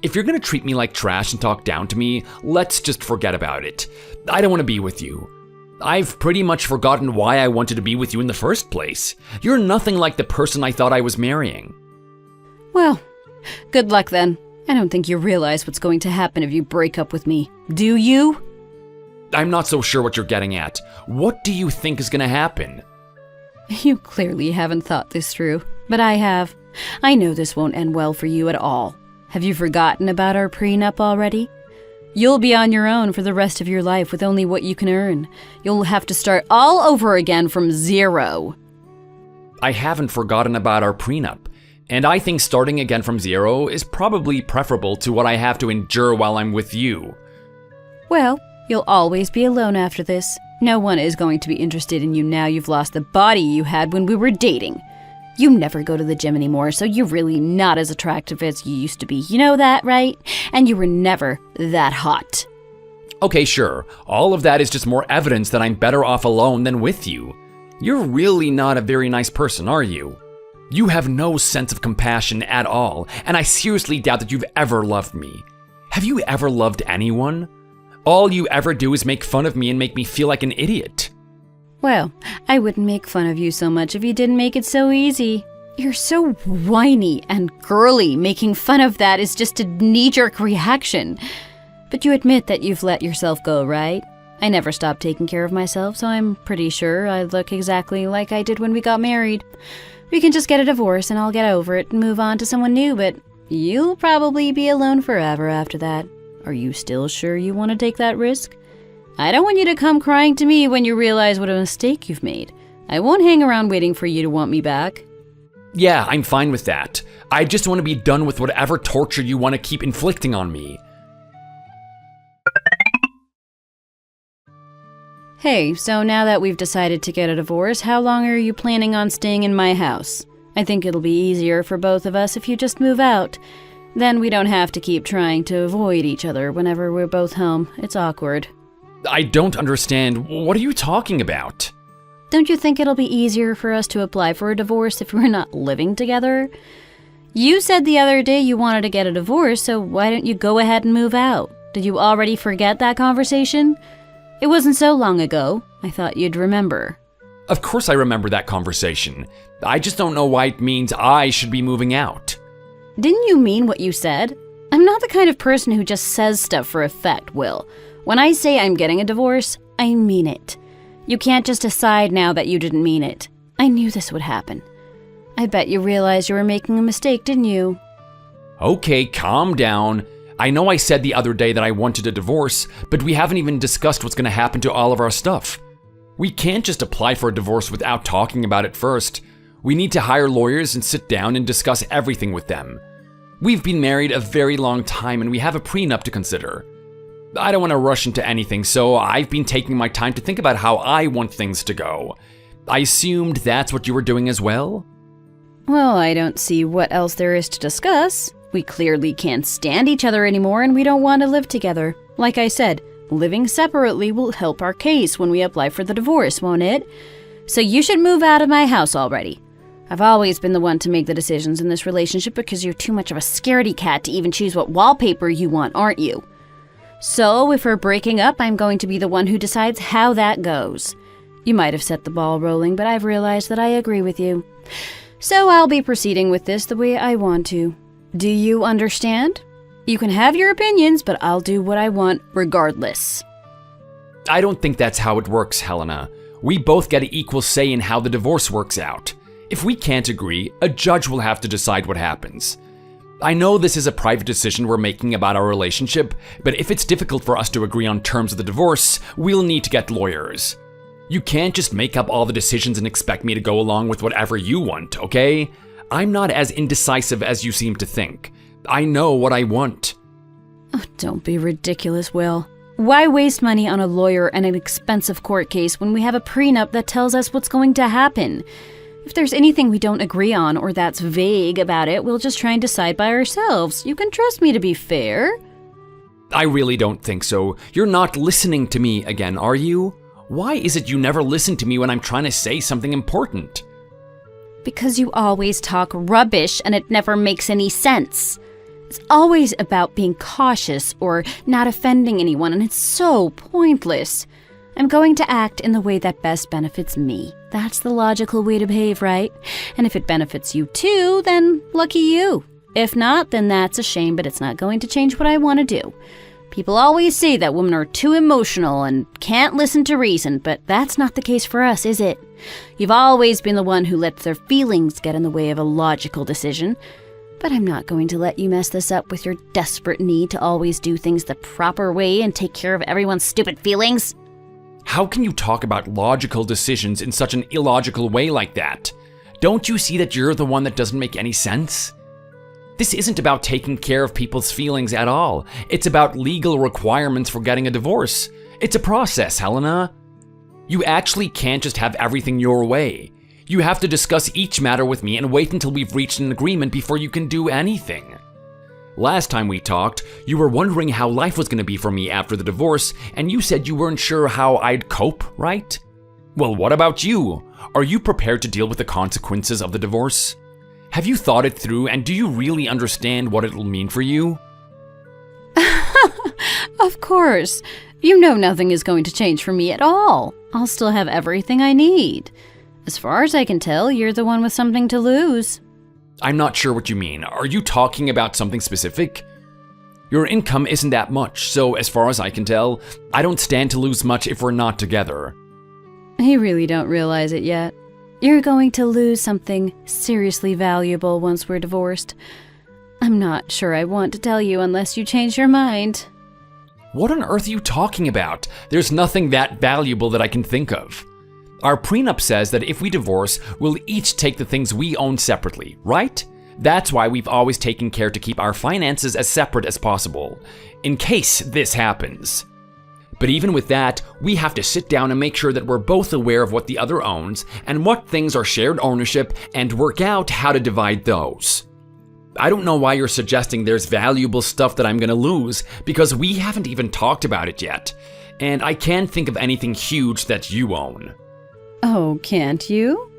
If you're gonna treat me like trash and talk down to me, let's just forget about it. I don't want to be with you. I've pretty much forgotten why I wanted to be with you in the first place. You're nothing like the person I thought I was marrying. Well, good luck then. I don't think you realize what's going to happen if you break up with me. Do you? I'm not so sure what you're getting at. What do you think is gonna happen? You clearly haven't thought this through, but I have. I know this won't end well for you at all. Have you forgotten about our prenup already? You'll be on your own for the rest of your life with only what you can earn. You'll have to start all over again from zero. I haven't forgotten about our prenup, and I think starting again from zero is probably preferable to what I have to endure while I'm with you. Well, you'll always be alone after this. No one is going to be interested in you now you've lost the body you had when we were dating. You never go to the gym anymore, so you're really not as attractive as you used to be. You know that, right? And you were never that hot. Okay, sure. All of that is just more evidence that I'm better off alone than with you. You're really not a very nice person, are you? You have no sense of compassion at all, and I seriously doubt that you've ever loved me. Have you ever loved anyone? All you ever do is make fun of me and make me feel like an idiot. Well, I wouldn't make fun of you so much if you didn't make it so easy. You're so whiny and girly. Making fun of that is just a knee-jerk reaction. But you admit that you've let yourself go, right? I never stopped taking care of myself, so I'm pretty sure I look exactly like I did when we got married. We can just get a divorce and I'll get over it and move on to someone new, but you'll probably be alone forever after that. Are you still sure you want to take that risk? I don't want you to come crying to me when you realize what a mistake you've made. I won't hang around waiting for you to want me back. Yeah, I'm fine with that. I just want to be done with whatever torture you want to keep inflicting on me. Hey, so now that we've decided to get a divorce, how long are you planning on staying in my house? I think it'll be easier for both of us if you just move out. Then we don't have to keep trying to avoid each other whenever we're both home. It's awkward. I don't understand. What are you talking about? Don't you think it'll be easier for us to apply for a divorce if we're not living together? You said the other day you wanted to get a divorce, so why don't you go ahead and move out? Did you already forget that conversation? It wasn't so long ago. I thought you'd remember. Of course I remember that conversation. I just don't know why it means I should be moving out. Didn't you mean what you said? I'm not the kind of person who just says stuff for effect, Will. When I say I'm getting a divorce, I mean it. You can't just decide now that you didn't mean it. I knew this would happen. I bet you realized you were making a mistake, didn't you? Okay, calm down. I know I said the other day that I wanted a divorce, but we haven't even discussed what's going to happen to all of our stuff. We can't just apply for a divorce without talking about it first. We need to hire lawyers and sit down and discuss everything with them. We've been married a very long time and we have a prenup to consider. I don't want to rush into anything, so I've been taking my time to think about how I want things to go. I assumed that's what you were doing as well? Well, I don't see what else there is to discuss. We clearly can't stand each other anymore and we don't want to live together. Like I said, living separately will help our case when we apply for the divorce, won't it? So you should move out of my house already. I've always been the one to make the decisions in this relationship because you're too much of a scaredy cat to even choose what wallpaper you want, aren't you? So if we're breaking up, I'm going to be the one who decides how that goes. You might have set the ball rolling, but I've realized that I agree with you. So I'll be proceeding with this the way I want to. Do you understand? You can have your opinions, but I'll do what I want regardless. I don't think that's how it works, Helena. We both get an equal say in how the divorce works out. If we can't agree, a judge will have to decide what happens. I know this is a private decision we're making about our relationship, but if it's difficult for us to agree on terms of the divorce, we'll need to get lawyers. You can't just make up all the decisions and expect me to go along with whatever you want, okay? I'm not as indecisive as you seem to think. I know what I want. Oh, don't be ridiculous, Will. Why waste money on a lawyer and an expensive court case when we have a prenup that tells us what's going to happen? If there's anything we don't agree on or that's vague about it, we'll just try and decide by ourselves. You can trust me to be fair. I really don't think so. You're not listening to me again, are you? Why is it you never listen to me when I'm trying to say something important? Because you always talk rubbish and it never makes any sense. It's always about being cautious or not offending anyone, and it's so pointless. I'm going to act in the way that best benefits me. That's the logical way to behave, right? And if it benefits you too, then lucky you. If not, then that's a shame, but it's not going to change what I want to do. People always say that women are too emotional and can't listen to reason, but that's not the case for us, is it? You've always been the one who lets their feelings get in the way of a logical decision. But I'm not going to let you mess this up with your desperate need to always do things the proper way and take care of everyone's stupid feelings. How can you talk about logical decisions in such an illogical way like that? Don't you see that you're the one that doesn't make any sense? This isn't about taking care of people's feelings at all. It's about legal requirements for getting a divorce. It's a process, Helena. You actually can't just have everything your way. You have to discuss each matter with me and wait until we've reached an agreement before you can do anything. Last time we talked, you were wondering how life was going to be for me after the divorce, and you said you weren't sure how I'd cope, right? Well, what about you? Are you prepared to deal with the consequences of the divorce? Have you thought it through, and do you really understand what it'll mean for you? Of course. You know nothing is going to change for me at all. I'll still have everything I need. As far as I can tell, you're the one with something to lose. I'm not sure what you mean. Are you talking about something specific? Your income isn't that much, so as far as I can tell, I don't stand to lose much if we're not together. You really don't realize it yet. You're going to lose something seriously valuable once we're divorced. I'm not sure I want to tell you unless you change your mind. What on earth are you talking about? There's nothing that valuable that I can think of. Our prenup says that if we divorce, we'll each take the things we own separately, right? That's why we've always taken care to keep our finances as separate as possible, in case this happens. But even with that, we have to sit down and make sure that we're both aware of what the other owns and what things are shared ownership and work out how to divide those. I don't know why you're suggesting there's valuable stuff that I'm gonna lose, because we haven't even talked about it yet, and I can't think of anything huge that you own. Oh, can't you?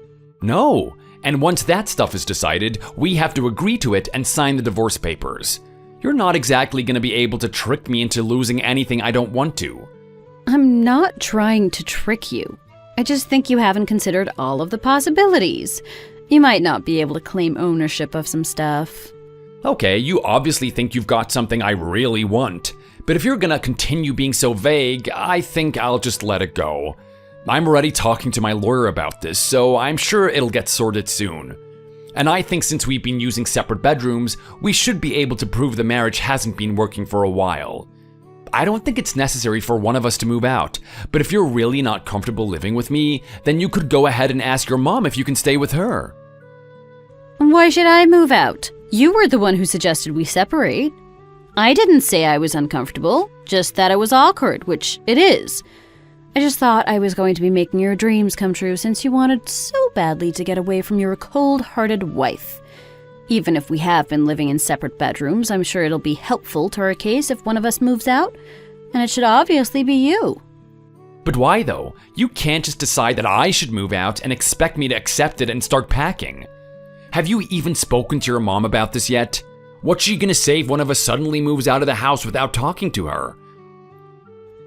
No, and once that stuff is decided, we have to agree to it and sign the divorce papers. You're not exactly gonna be able to trick me into losing anything I don't want to. I'm not trying to trick you. I just think you haven't considered all of the possibilities. You might not be able to claim ownership of some stuff. Okay, you obviously think you've got something I really want, but if you're gonna continue being so vague, I think I'll just let it go. I'm already talking to my lawyer about this, so I'm sure it'll get sorted soon. And I think since we've been using separate bedrooms, we should be able to prove the marriage hasn't been working for a while. I don't think it's necessary for one of us to move out, but if you're really not comfortable living with me, then you could go ahead and ask your mom if you can stay with her. Why should I move out? You were the one who suggested we separate. I didn't say I was uncomfortable, just that it was awkward, which it is. I just thought I was going to be making your dreams come true since you wanted so badly to get away from your cold-hearted wife. Even if we have been living in separate bedrooms, I'm sure it'll be helpful to our case if one of us moves out, and it should obviously be you. But why though? You can't just decide that I should move out and expect me to accept it and start packing. Have you even spoken to your mom about this yet? What's she gonna say if one of us suddenly moves out of the house without talking to her?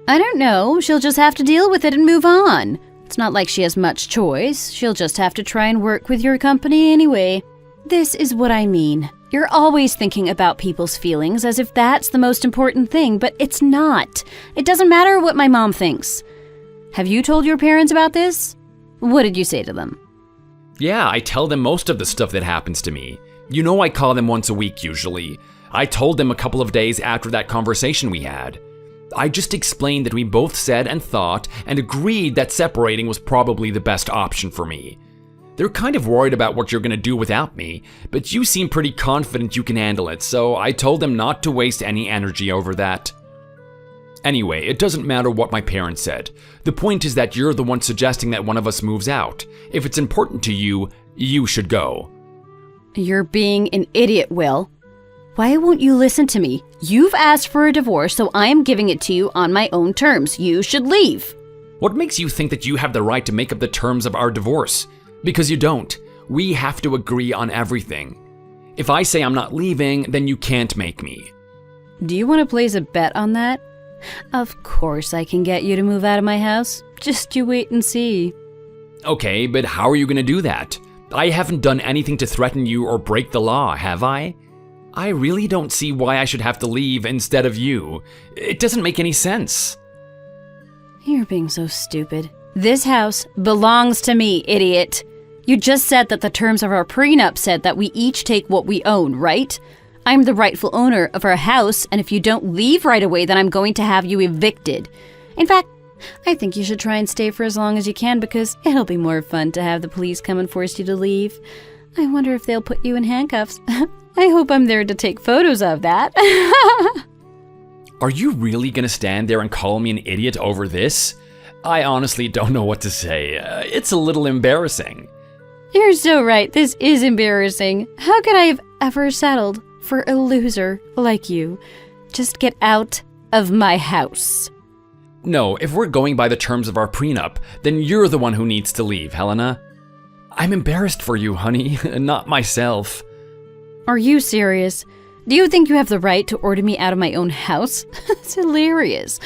I don't know, she'll just have to deal with it and move on. It's not like she has much choice. She'll just have to try and work with your company anyway. This is what I mean. You're always thinking about people's feelings as if that's the most important thing, but it's not. It doesn't matter what my mom thinks. Have you told your parents about this? What did you say to them? Yeah, I tell them most of the stuff that happens to me. You know I call them once a week usually. I told them a couple of days after that conversation we had. I just explained that we both said and thought and agreed that separating was probably the best option for me. They're kind of worried about what you're gonna do without me, but you seem pretty confident you can handle it, so I told them not to waste any energy over that. Anyway, it doesn't matter what my parents said. The point is that you're the one suggesting that one of us moves out. If it's important to you, you should go. You're being an idiot, Will. Why won't you listen to me? You've asked for a divorce, so I am giving it to you on my own terms. You should leave. What makes you think that you have the right to make up the terms of our divorce? Because you don't. We have to agree on everything. If I say I'm not leaving, then you can't make me. Do you want to place a bet on that? Of course I can get you to move out of my house. Just you wait and see. Okay, but how are you gonna do that? I haven't done anything to threaten you or break the law, have I? I really don't see why I should have to leave instead of you. It doesn't make any sense. You're being so stupid. This house belongs to me, idiot. You just said that the terms of our prenup said that we each take what we own, right? I'm the rightful owner of our house, and if you don't leave right away, then I'm going to have you evicted. In fact, I think you should try and stay for as long as you can because it'll be more fun to have the police come and force you to leave. I wonder if they'll put you in handcuffs. I hope I'm there to take photos of that. Are you really gonna stand there and call me an idiot over this? I honestly don't know what to say. It's a little embarrassing. You're so right. This is embarrassing. How could I have ever settled for a loser like you? Just get out of my house. No, if we're going by the terms of our prenup, then you're the one who needs to leave, Helena. I'm embarrassed for you, honey, not myself. Are you serious? Do you think you have the right to order me out of my own house? It's hilarious.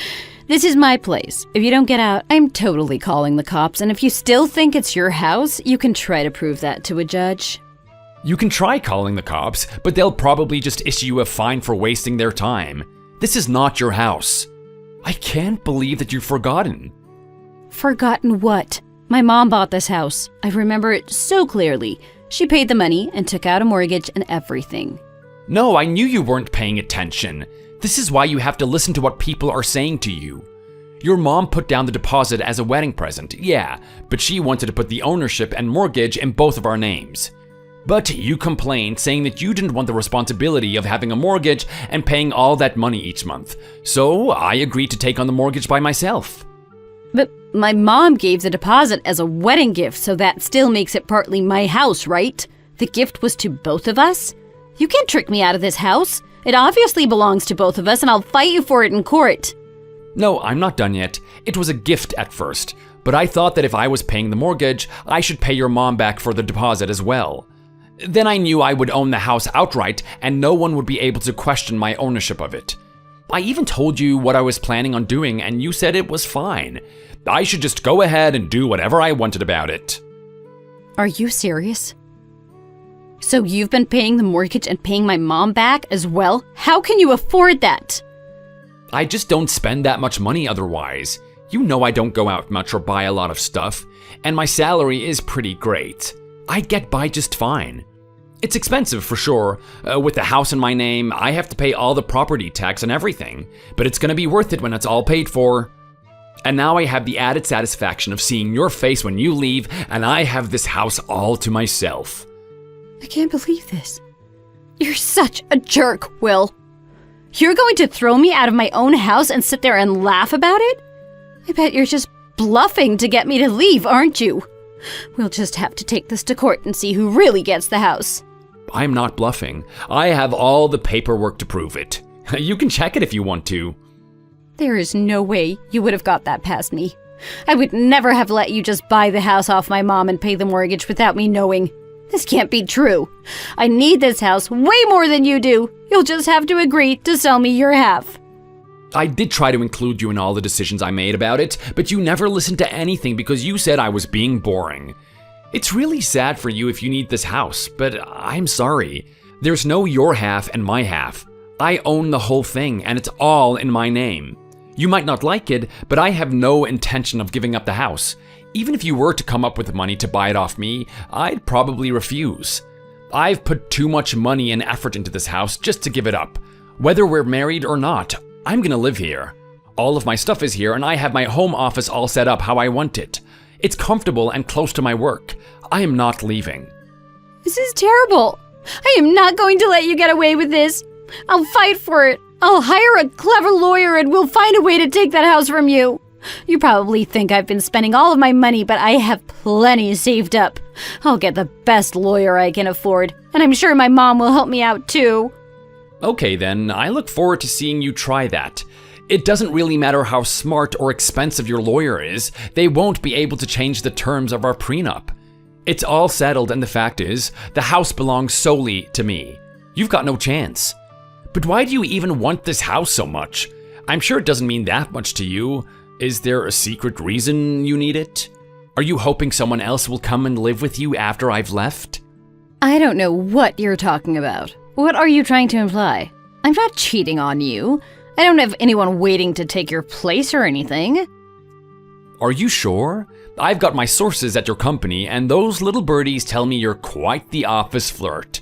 This is my place. If you don't get out, I'm totally calling the cops, and if you still think it's your house, you can try to prove that to a judge. You can try calling the cops, but they'll probably just issue you a fine for wasting their time. This is not your house. I can't believe that you've forgotten. Forgotten what? My mom bought this house. I remember it so clearly. She paid the money and took out a mortgage and everything. No, I knew you weren't paying attention. This is why you have to listen to what people are saying to you. Your mom put down the deposit as a wedding present, yeah, but she wanted to put the ownership and mortgage in both of our names. But you complained, saying that you didn't want the responsibility of having a mortgage and paying all that money each month. So I agreed to take on the mortgage by myself. But my mom gave the deposit as a wedding gift, so that still makes it partly my house, right? The gift was to both of us? You can't trick me out of this house. It obviously belongs to both of us, and I'll fight you for it in court. No, I'm not done yet. It was a gift at first, but I thought that if I was paying the mortgage, I should pay your mom back for the deposit as well. Then I knew I would own the house outright and no one would be able to question my ownership of it. I even told you what I was planning on doing and you said it was fine. I should just go ahead and do whatever I wanted about it. Are you serious? So you've been paying the mortgage and paying my mom back as well? How can you afford that? I just don't spend that much money otherwise. You know I don't go out much or buy a lot of stuff, and my salary is pretty great. I get by just fine. It's expensive for sure. With the house in my name, I have to pay all the property tax and everything, but it's gonna be worth it when it's all paid for. And now I have the added satisfaction of seeing your face when you leave, and I have this house all to myself. I can't believe this. You're such a jerk, Will. You're going to throw me out of my own house and sit there and laugh about it? I bet you're just bluffing to get me to leave, aren't you? We'll just have to take this to court and see who really gets the house. I'm not bluffing. I have all the paperwork to prove it. You can check it if you want to. There is no way you would have got that past me. I would never have let you just buy the house off my mom and pay the mortgage without me knowing. This can't be true. I need this house way more than you do. You'll just have to agree to sell me your half. I did try to include you in all the decisions I made about it, but you never listened to anything because you said I was being boring. It's really sad for you if you need this house, but I'm sorry. There's no your half and my half. I own the whole thing, and it's all in my name. You might not like it, but I have no intention of giving up the house. Even if you were to come up with the money to buy it off me, I'd probably refuse. I've put too much money and effort into this house just to give it up. Whether we're married or not, I'm gonna live here. All of my stuff is here and I have my home office all set up how I want it. It's comfortable and close to my work. I am not leaving. This is terrible. I am not going to let you get away with this. I'll fight for it. I'll hire a clever lawyer and we'll find a way to take that house from you. You probably think I've been spending all of my money, but I have plenty saved up. I'll get the best lawyer I can afford, and I'm sure my mom will help me out too. Okay then, I look forward to seeing you try that. It doesn't really matter how smart or expensive your lawyer is, they won't be able to change the terms of our prenup. It's all settled and the fact is, the house belongs solely to me. You've got no chance. But why do you even want this house so much? I'm sure it doesn't mean that much to you. Is there a secret reason you need it? Are you hoping someone else will come and live with you after I've left? I don't know what you're talking about. What are you trying to imply? I'm not cheating on you. I don't have anyone waiting to take your place or anything. Are you sure? I've got my sources at your company, and those little birdies tell me you're quite the office flirt.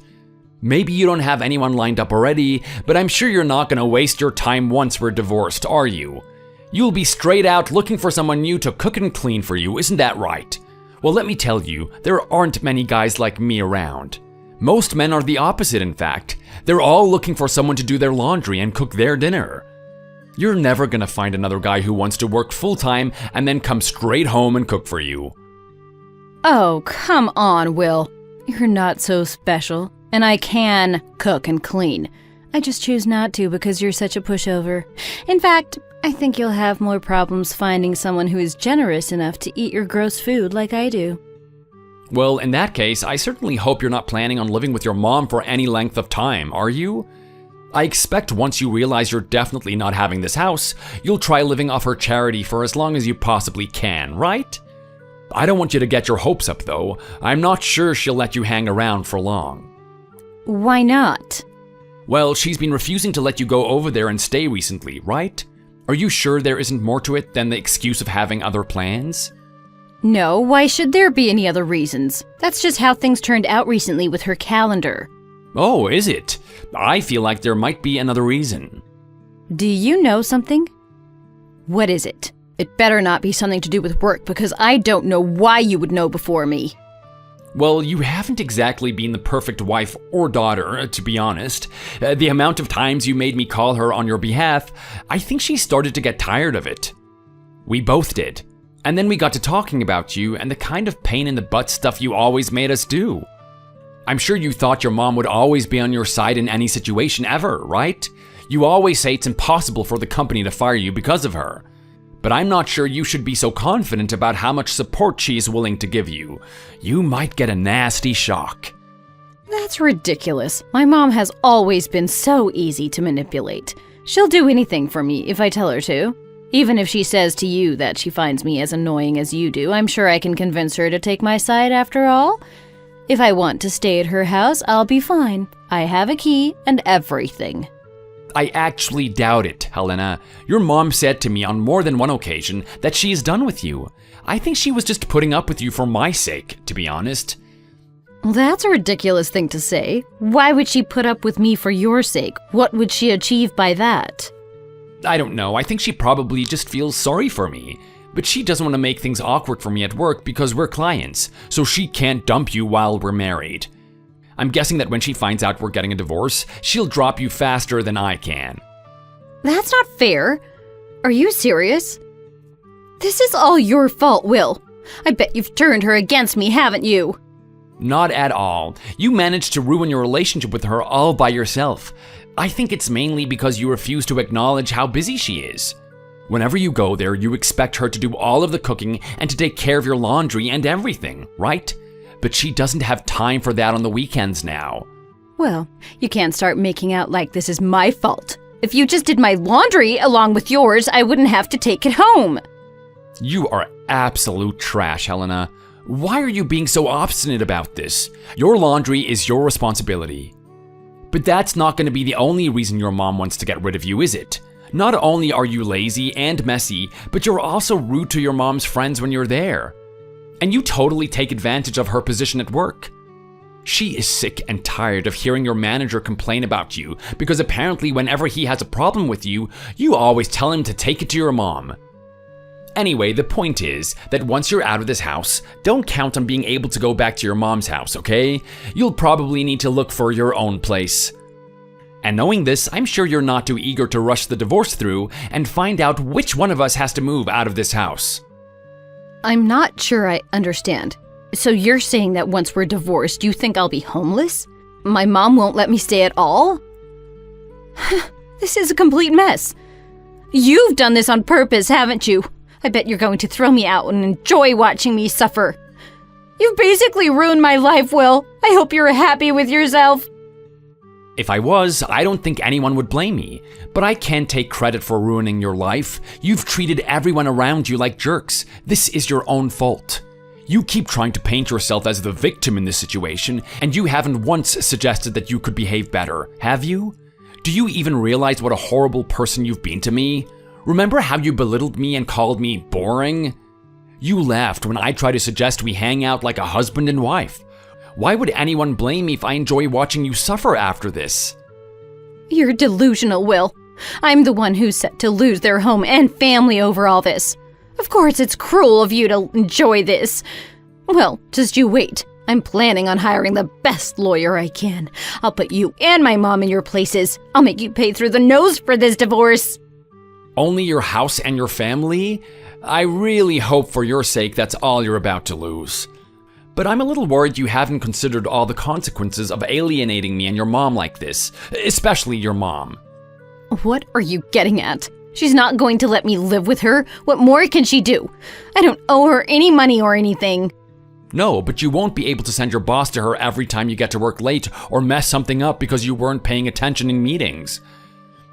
Maybe you don't have anyone lined up already, but I'm sure you're not gonna waste your time once we're divorced, are you? You'll be straight out looking for someone new to cook and clean for you, isn't that right? Well, let me tell you, there aren't many guys like me around. Most men are the opposite, in fact. They're all looking for someone to do their laundry and cook their dinner. You're never gonna find another guy who wants to work full-time and then come straight home and cook for you. Oh, come on, Will. You're not so special, and I can cook and clean. I just choose not to because you're such a pushover. In fact, I think you'll have more problems finding someone who is generous enough to eat your gross food like I do. Well, in that case, I certainly hope you're not planning on living with your mom for any length of time, are you? I expect once you realize you're definitely not having this house, you'll try living off her charity for as long as you possibly can, right? I don't want you to get your hopes up, though. I'm not sure she'll let you hang around for long. Why not? Well, she's been refusing to let you go over there and stay recently, right? Are you sure there isn't more to it than the excuse of having other plans? No, why should there be any other reasons? That's just how things turned out recently with her calendar. Oh, is it? I feel like there might be another reason. Do you know something? What is it? It better not be something to do with work, because I don't know why you would know before me. Well, you haven't exactly been the perfect wife or daughter, to be honest. The amount of times you made me call her on your behalf, I think she started to get tired of it. We both did. And then we got to talking about you and the kind of pain in the butt stuff you always made us do. I'm sure you thought your mom would always be on your side in any situation ever, right? You always say it's impossible for the company to fire you because of her. But I'm not sure you should be so confident about how much support she is willing to give you. You might get a nasty shock. That's ridiculous. My mom has always been so easy to manipulate. She'll do anything for me if I tell her to. Even if she says to you that she finds me as annoying as you do, I'm sure I can convince her to take my side after all. If I want to stay at her house, I'll be fine. I have a key and everything. I actually doubt it, Helena. Your mom said to me on more than one occasion that she is done with you. I think she was just putting up with you for my sake, to be honest. Well, that's a ridiculous thing to say. Why would she put up with me for your sake? What would she achieve by that? I don't know. I think she probably just feels sorry for me. But she doesn't want to make things awkward for me at work because we're clients, so she can't dump you while we're married. I'm guessing that when she finds out we're getting a divorce, she'll drop you faster than I can. That's not fair. Are you serious? This is all your fault, Will. I bet you've turned her against me, haven't you? Not at all. You managed to ruin your relationship with her all by yourself. I think it's mainly because you refuse to acknowledge how busy she is. Whenever you go there, you expect her to do all of the cooking and to take care of your laundry and everything, right? But she doesn't have time for that on the weekends now. Well, you can't start making out like this is my fault. If you just did my laundry along with yours, I wouldn't have to take it home. You are absolute trash, Helena. Why are you being so obstinate about this? Your laundry is your responsibility. But that's not going to be the only reason your mom wants to get rid of you, is it? Not only are you lazy and messy, but you're also rude to your mom's friends when you're there. And you totally take advantage of her position at work. She is sick and tired of hearing your manager complain about you because apparently whenever he has a problem with you, you always tell him to take it to your mom. Anyway, the point is that once you're out of this house, don't count on being able to go back to your mom's house, okay? You'll probably need to look for your own place. And knowing this, I'm sure you're not too eager to rush the divorce through and find out which one of us has to move out of this house. I'm not sure I understand. So you're saying that once we're divorced, you think I'll be homeless? My mom won't let me stay at all? This is a complete mess. You've done this on purpose, haven't you? I bet you're going to throw me out and enjoy watching me suffer. You've basically ruined my life, Will. I hope you're happy with yourself. If I was, I don't think anyone would blame me. But I can't take credit for ruining your life. You've treated everyone around you like jerks. This is your own fault. You keep trying to paint yourself as the victim in this situation, and you haven't once suggested that you could behave better, have you? Do you even realize what a horrible person you've been to me? Remember how you belittled me and called me boring? You laughed when I tried to suggest we hang out like a husband and wife. Why would anyone blame me if I enjoy watching you suffer after this? You're delusional, Will. I'm the one who's set to lose their home and family over all this. Of course it's cruel of you to enjoy this. Well, just you wait. I'm planning on hiring the best lawyer I can. I'll put you and my mom in your places. I'll make you pay through the nose for this divorce. Only your house and your family? I really hope for your sake that's all you're about to lose. But I'm a little worried you haven't considered all the consequences of alienating me and your mom like this, especially your mom. What are you getting at? She's not going to let me live with her. What more can she do? I don't owe her any money or anything. No, but you won't be able to send your boss to her every time you get to work late or mess something up because you weren't paying attention in meetings.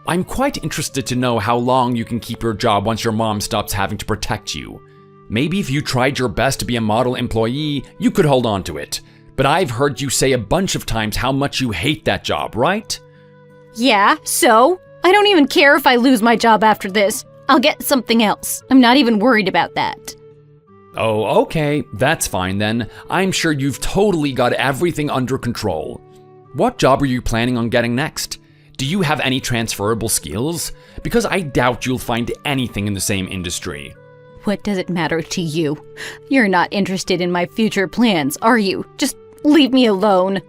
I'm quite interested to know how long you can keep your job once your mom stops having to protect you. Maybe if you tried your best to be a model employee, you could hold on to it. But I've heard you say a bunch of times how much you hate that job, right? Yeah, so? I don't even care if I lose my job after this. I'll get something else. I'm not even worried about that. Oh, okay, that's fine then. I'm sure you've totally got everything under control. What job are you planning on getting next? Do you have any transferable skills? Because I doubt you'll find anything in the same industry. What does it matter to you? You're not interested in my future plans, are you? Just leave me alone.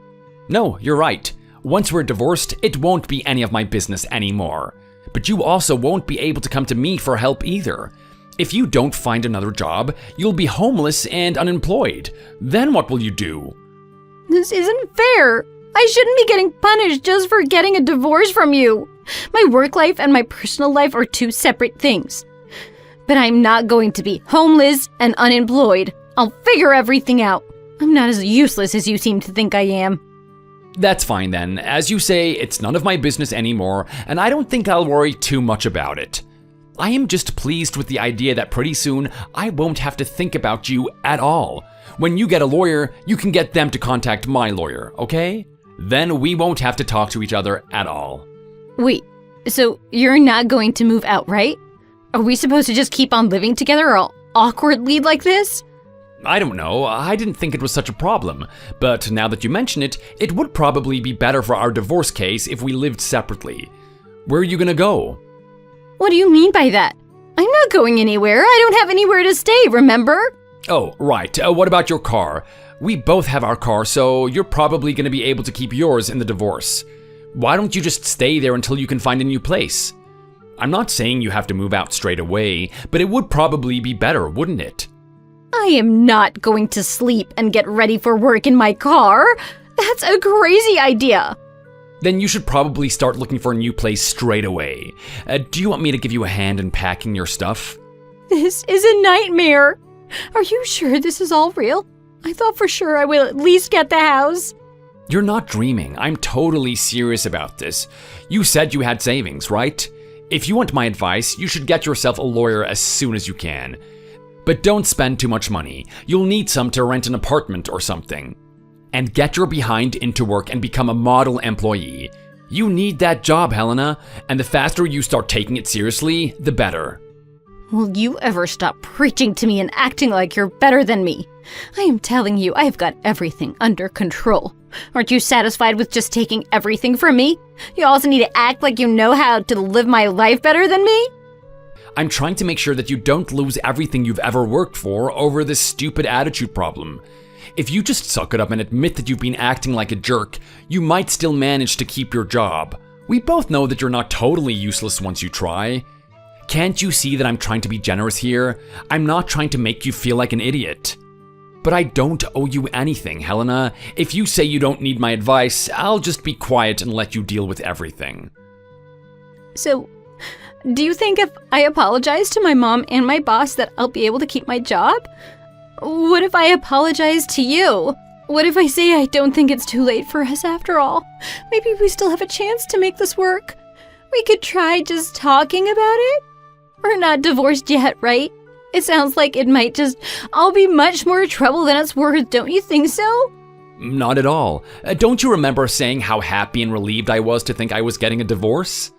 No, you're right. Once we're divorced, it won't be any of my business anymore. But you also won't be able to come to me for help either. If you don't find another job, you'll be homeless and unemployed. Then what will you do? This isn't fair. I shouldn't be getting punished just for getting a divorce from you. My work life and my personal life are two separate things. But I'm not going to be homeless and unemployed. I'll figure everything out. I'm not as useless as you seem to think I am. That's fine then. As you say, it's none of my business anymore, and I don't think I'll worry too much about it. I am just pleased with the idea that pretty soon I won't have to think about you at all. When you get a lawyer, you can get them to contact my lawyer, okay? Then we won't have to talk to each other at all. Wait, so you're not going to move out, right? Are we supposed to just keep on living together all awkwardly like this? I don't know, I didn't think it was such a problem, but now that you mention it, it would probably be better for our divorce case if we lived separately. Where are you gonna go? What do you mean by that? I'm not going anywhere. I don't have anywhere to stay, remember? Oh, right. What about your car? We both have our car, so you're probably gonna be able to keep yours in the divorce. Why don't you just stay there until you can find a new place? I'm not saying you have to move out straight away, but it would probably be better, wouldn't it? I am not going to sleep and get ready for work in my car. That's a crazy idea. Then you should probably start looking for a new place straight away. Do you want me to give you a hand in packing your stuff? This is a nightmare. Are you sure this is all real? I thought for sure I will at least get the house. You're not dreaming. I'm totally serious about this. You said you had savings, right? If you want my advice, you should get yourself a lawyer as soon as you can. But don't spend too much money. You'll need some to rent an apartment or something. And get your behind into work and become a model employee. You need that job, Helena, and the faster you start taking it seriously, the better. Will you ever stop preaching to me and acting like you're better than me? I am telling you, I've got everything under control. Aren't you satisfied with just taking everything from me? You also need to act like you know how to live my life better than me? I'm trying to make sure that you don't lose everything you've ever worked for over this stupid attitude problem. If you just suck it up and admit that you've been acting like a jerk, you might still manage to keep your job. We both know that you're not totally useless once you try. Can't you see that I'm trying to be generous here? I'm not trying to make you feel like an idiot. But I don't owe you anything, Helena. If you say you don't need my advice, I'll just be quiet and let you deal with everything. So, do you think if I apologize to my mom and my boss that I'll be able to keep my job? What if I apologize to you? What if I say I don't think it's too late for us after all? Maybe we still have a chance to make this work. We could try just talking about it? We're not divorced yet, right? It sounds like it might just all be much more trouble than it's worth, don't you think so? Not at all. Don't you remember saying how happy and relieved I was to think I was getting a divorce?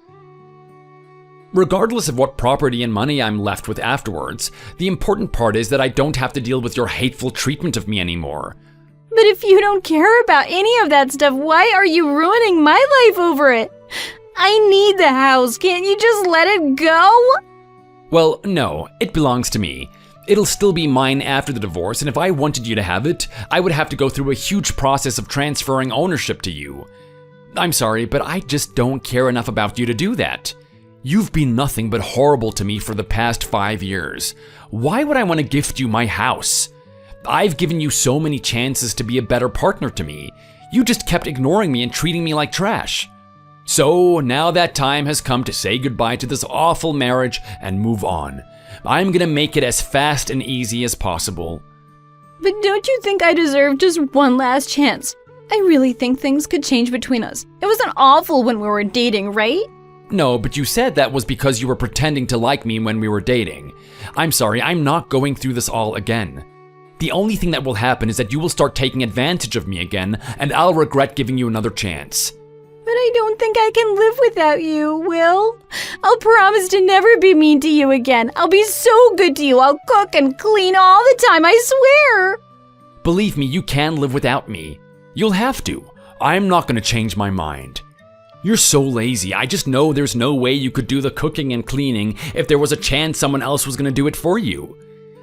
Regardless of what property and money I'm left with afterwards, the important part is that I don't have to deal with your hateful treatment of me anymore. But if you don't care about any of that stuff, why are you ruining my life over it? I need the house. Can't you just let it go? Well, no, it belongs to me. It'll still be mine after the divorce, and if I wanted you to have it, I would have to go through a huge process of transferring ownership to you. I'm sorry, but I just don't care enough about you to do that. You've been nothing but horrible to me for the past 5 years. Why would I want to gift you my house? I've given you so many chances to be a better partner to me. You just kept ignoring me and treating me like trash. So now that time has come to say goodbye to this awful marriage and move on. I'm gonna make it as fast and easy as possible. But don't you think I deserve just one last chance? I really think things could change between us. It wasn't awful when we were dating, right? No, but you said that was because you were pretending to like me when we were dating. I'm sorry, I'm not going through this all again. The only thing that will happen is that you will start taking advantage of me again, and I'll regret giving you another chance. But I don't think I can live without you, Will. I'll promise to never be mean to you again. I'll be so good to you. I'll cook and clean all the time, I swear. Believe me, you can live without me. You'll have to. I'm not going to change my mind. You're so lazy. I just know there's no way you could do the cooking and cleaning if there was a chance someone else was going to do it for you.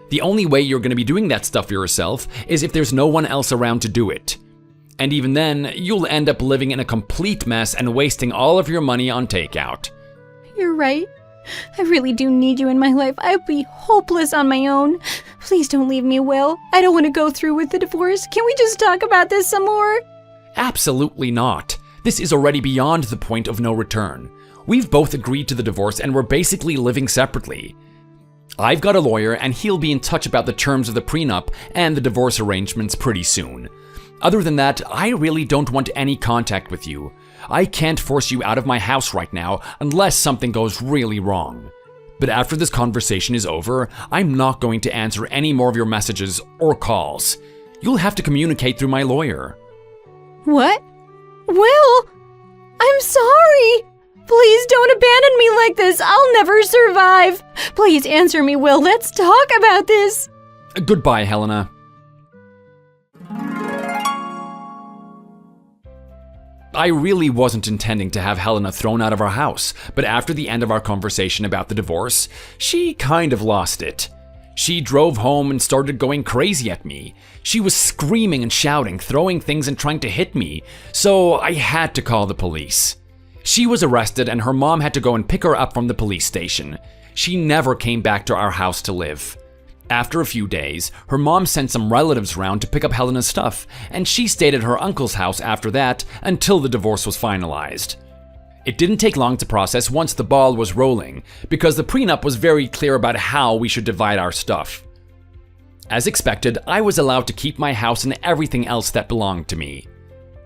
The only way you're going to be doing that stuff for yourself is if there's no one else around to do it. And even then, you'll end up living in a complete mess and wasting all of your money on takeout. You're right. I really do need you in my life. I'd be hopeless on my own. Please don't leave me, Will. I don't want to go through with the divorce. Can we just talk about this some more? Absolutely not. This is already beyond the point of no return. We've both agreed to the divorce and we're basically living separately. I've got a lawyer and he'll be in touch about the terms of the prenup and the divorce arrangements pretty soon. Other than that, I really don't want any contact with you. I can't force you out of my house right now unless something goes really wrong. But after this conversation is over, I'm not going to answer any more of your messages or calls. You'll have to communicate through my lawyer. What? Will? I'm sorry. Please don't abandon me like this. I'll never survive. Please answer me, Will. Let's talk about this. Goodbye, Helena. I really wasn't intending to have Helena thrown out of our house, but after the end of our conversation about the divorce, she kind of lost it. She drove home and started going crazy at me. She was screaming and shouting, throwing things and trying to hit me, so I had to call the police. She was arrested and her mom had to go and pick her up from the police station. She never came back to our house to live. After a few days, her mom sent some relatives round to pick up Helena's stuff, and she stayed at her uncle's house after that until the divorce was finalized. It didn't take long to process once the ball was rolling, because the prenup was very clear about how we should divide our stuff. As expected, I was allowed to keep my house and everything else that belonged to me.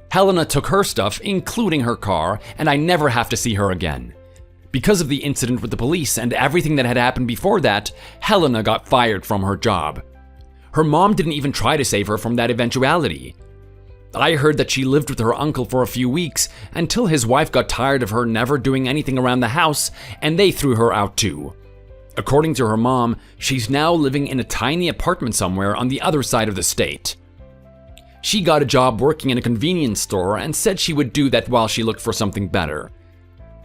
Helena took her stuff, including her car, and I never have to see her again. Because of the incident with the police and everything that had happened before that, Helena got fired from her job. Her mom didn't even try to save her from that eventuality. I heard that she lived with her uncle for a few weeks until his wife got tired of her never doing anything around the house, and they threw her out too. According to her mom, she's now living in a tiny apartment somewhere on the other side of the state. She got a job working in a convenience store and said she would do that while she looked for something better.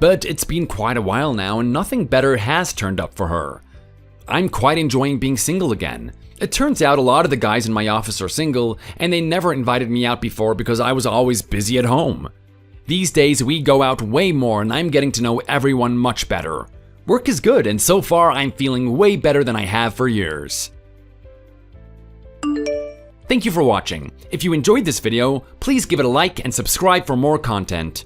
But it's been quite a while now and nothing better has turned up for her. I'm quite enjoying being single again. It turns out a lot of the guys in my office are single, and they never invited me out before because I was always busy at home. These days we go out way more and I'm getting to know everyone much better. Work is good and so far I'm feeling way better than I have for years. Thank you for watching. If you enjoyed this video, please give it a like and subscribe for more content.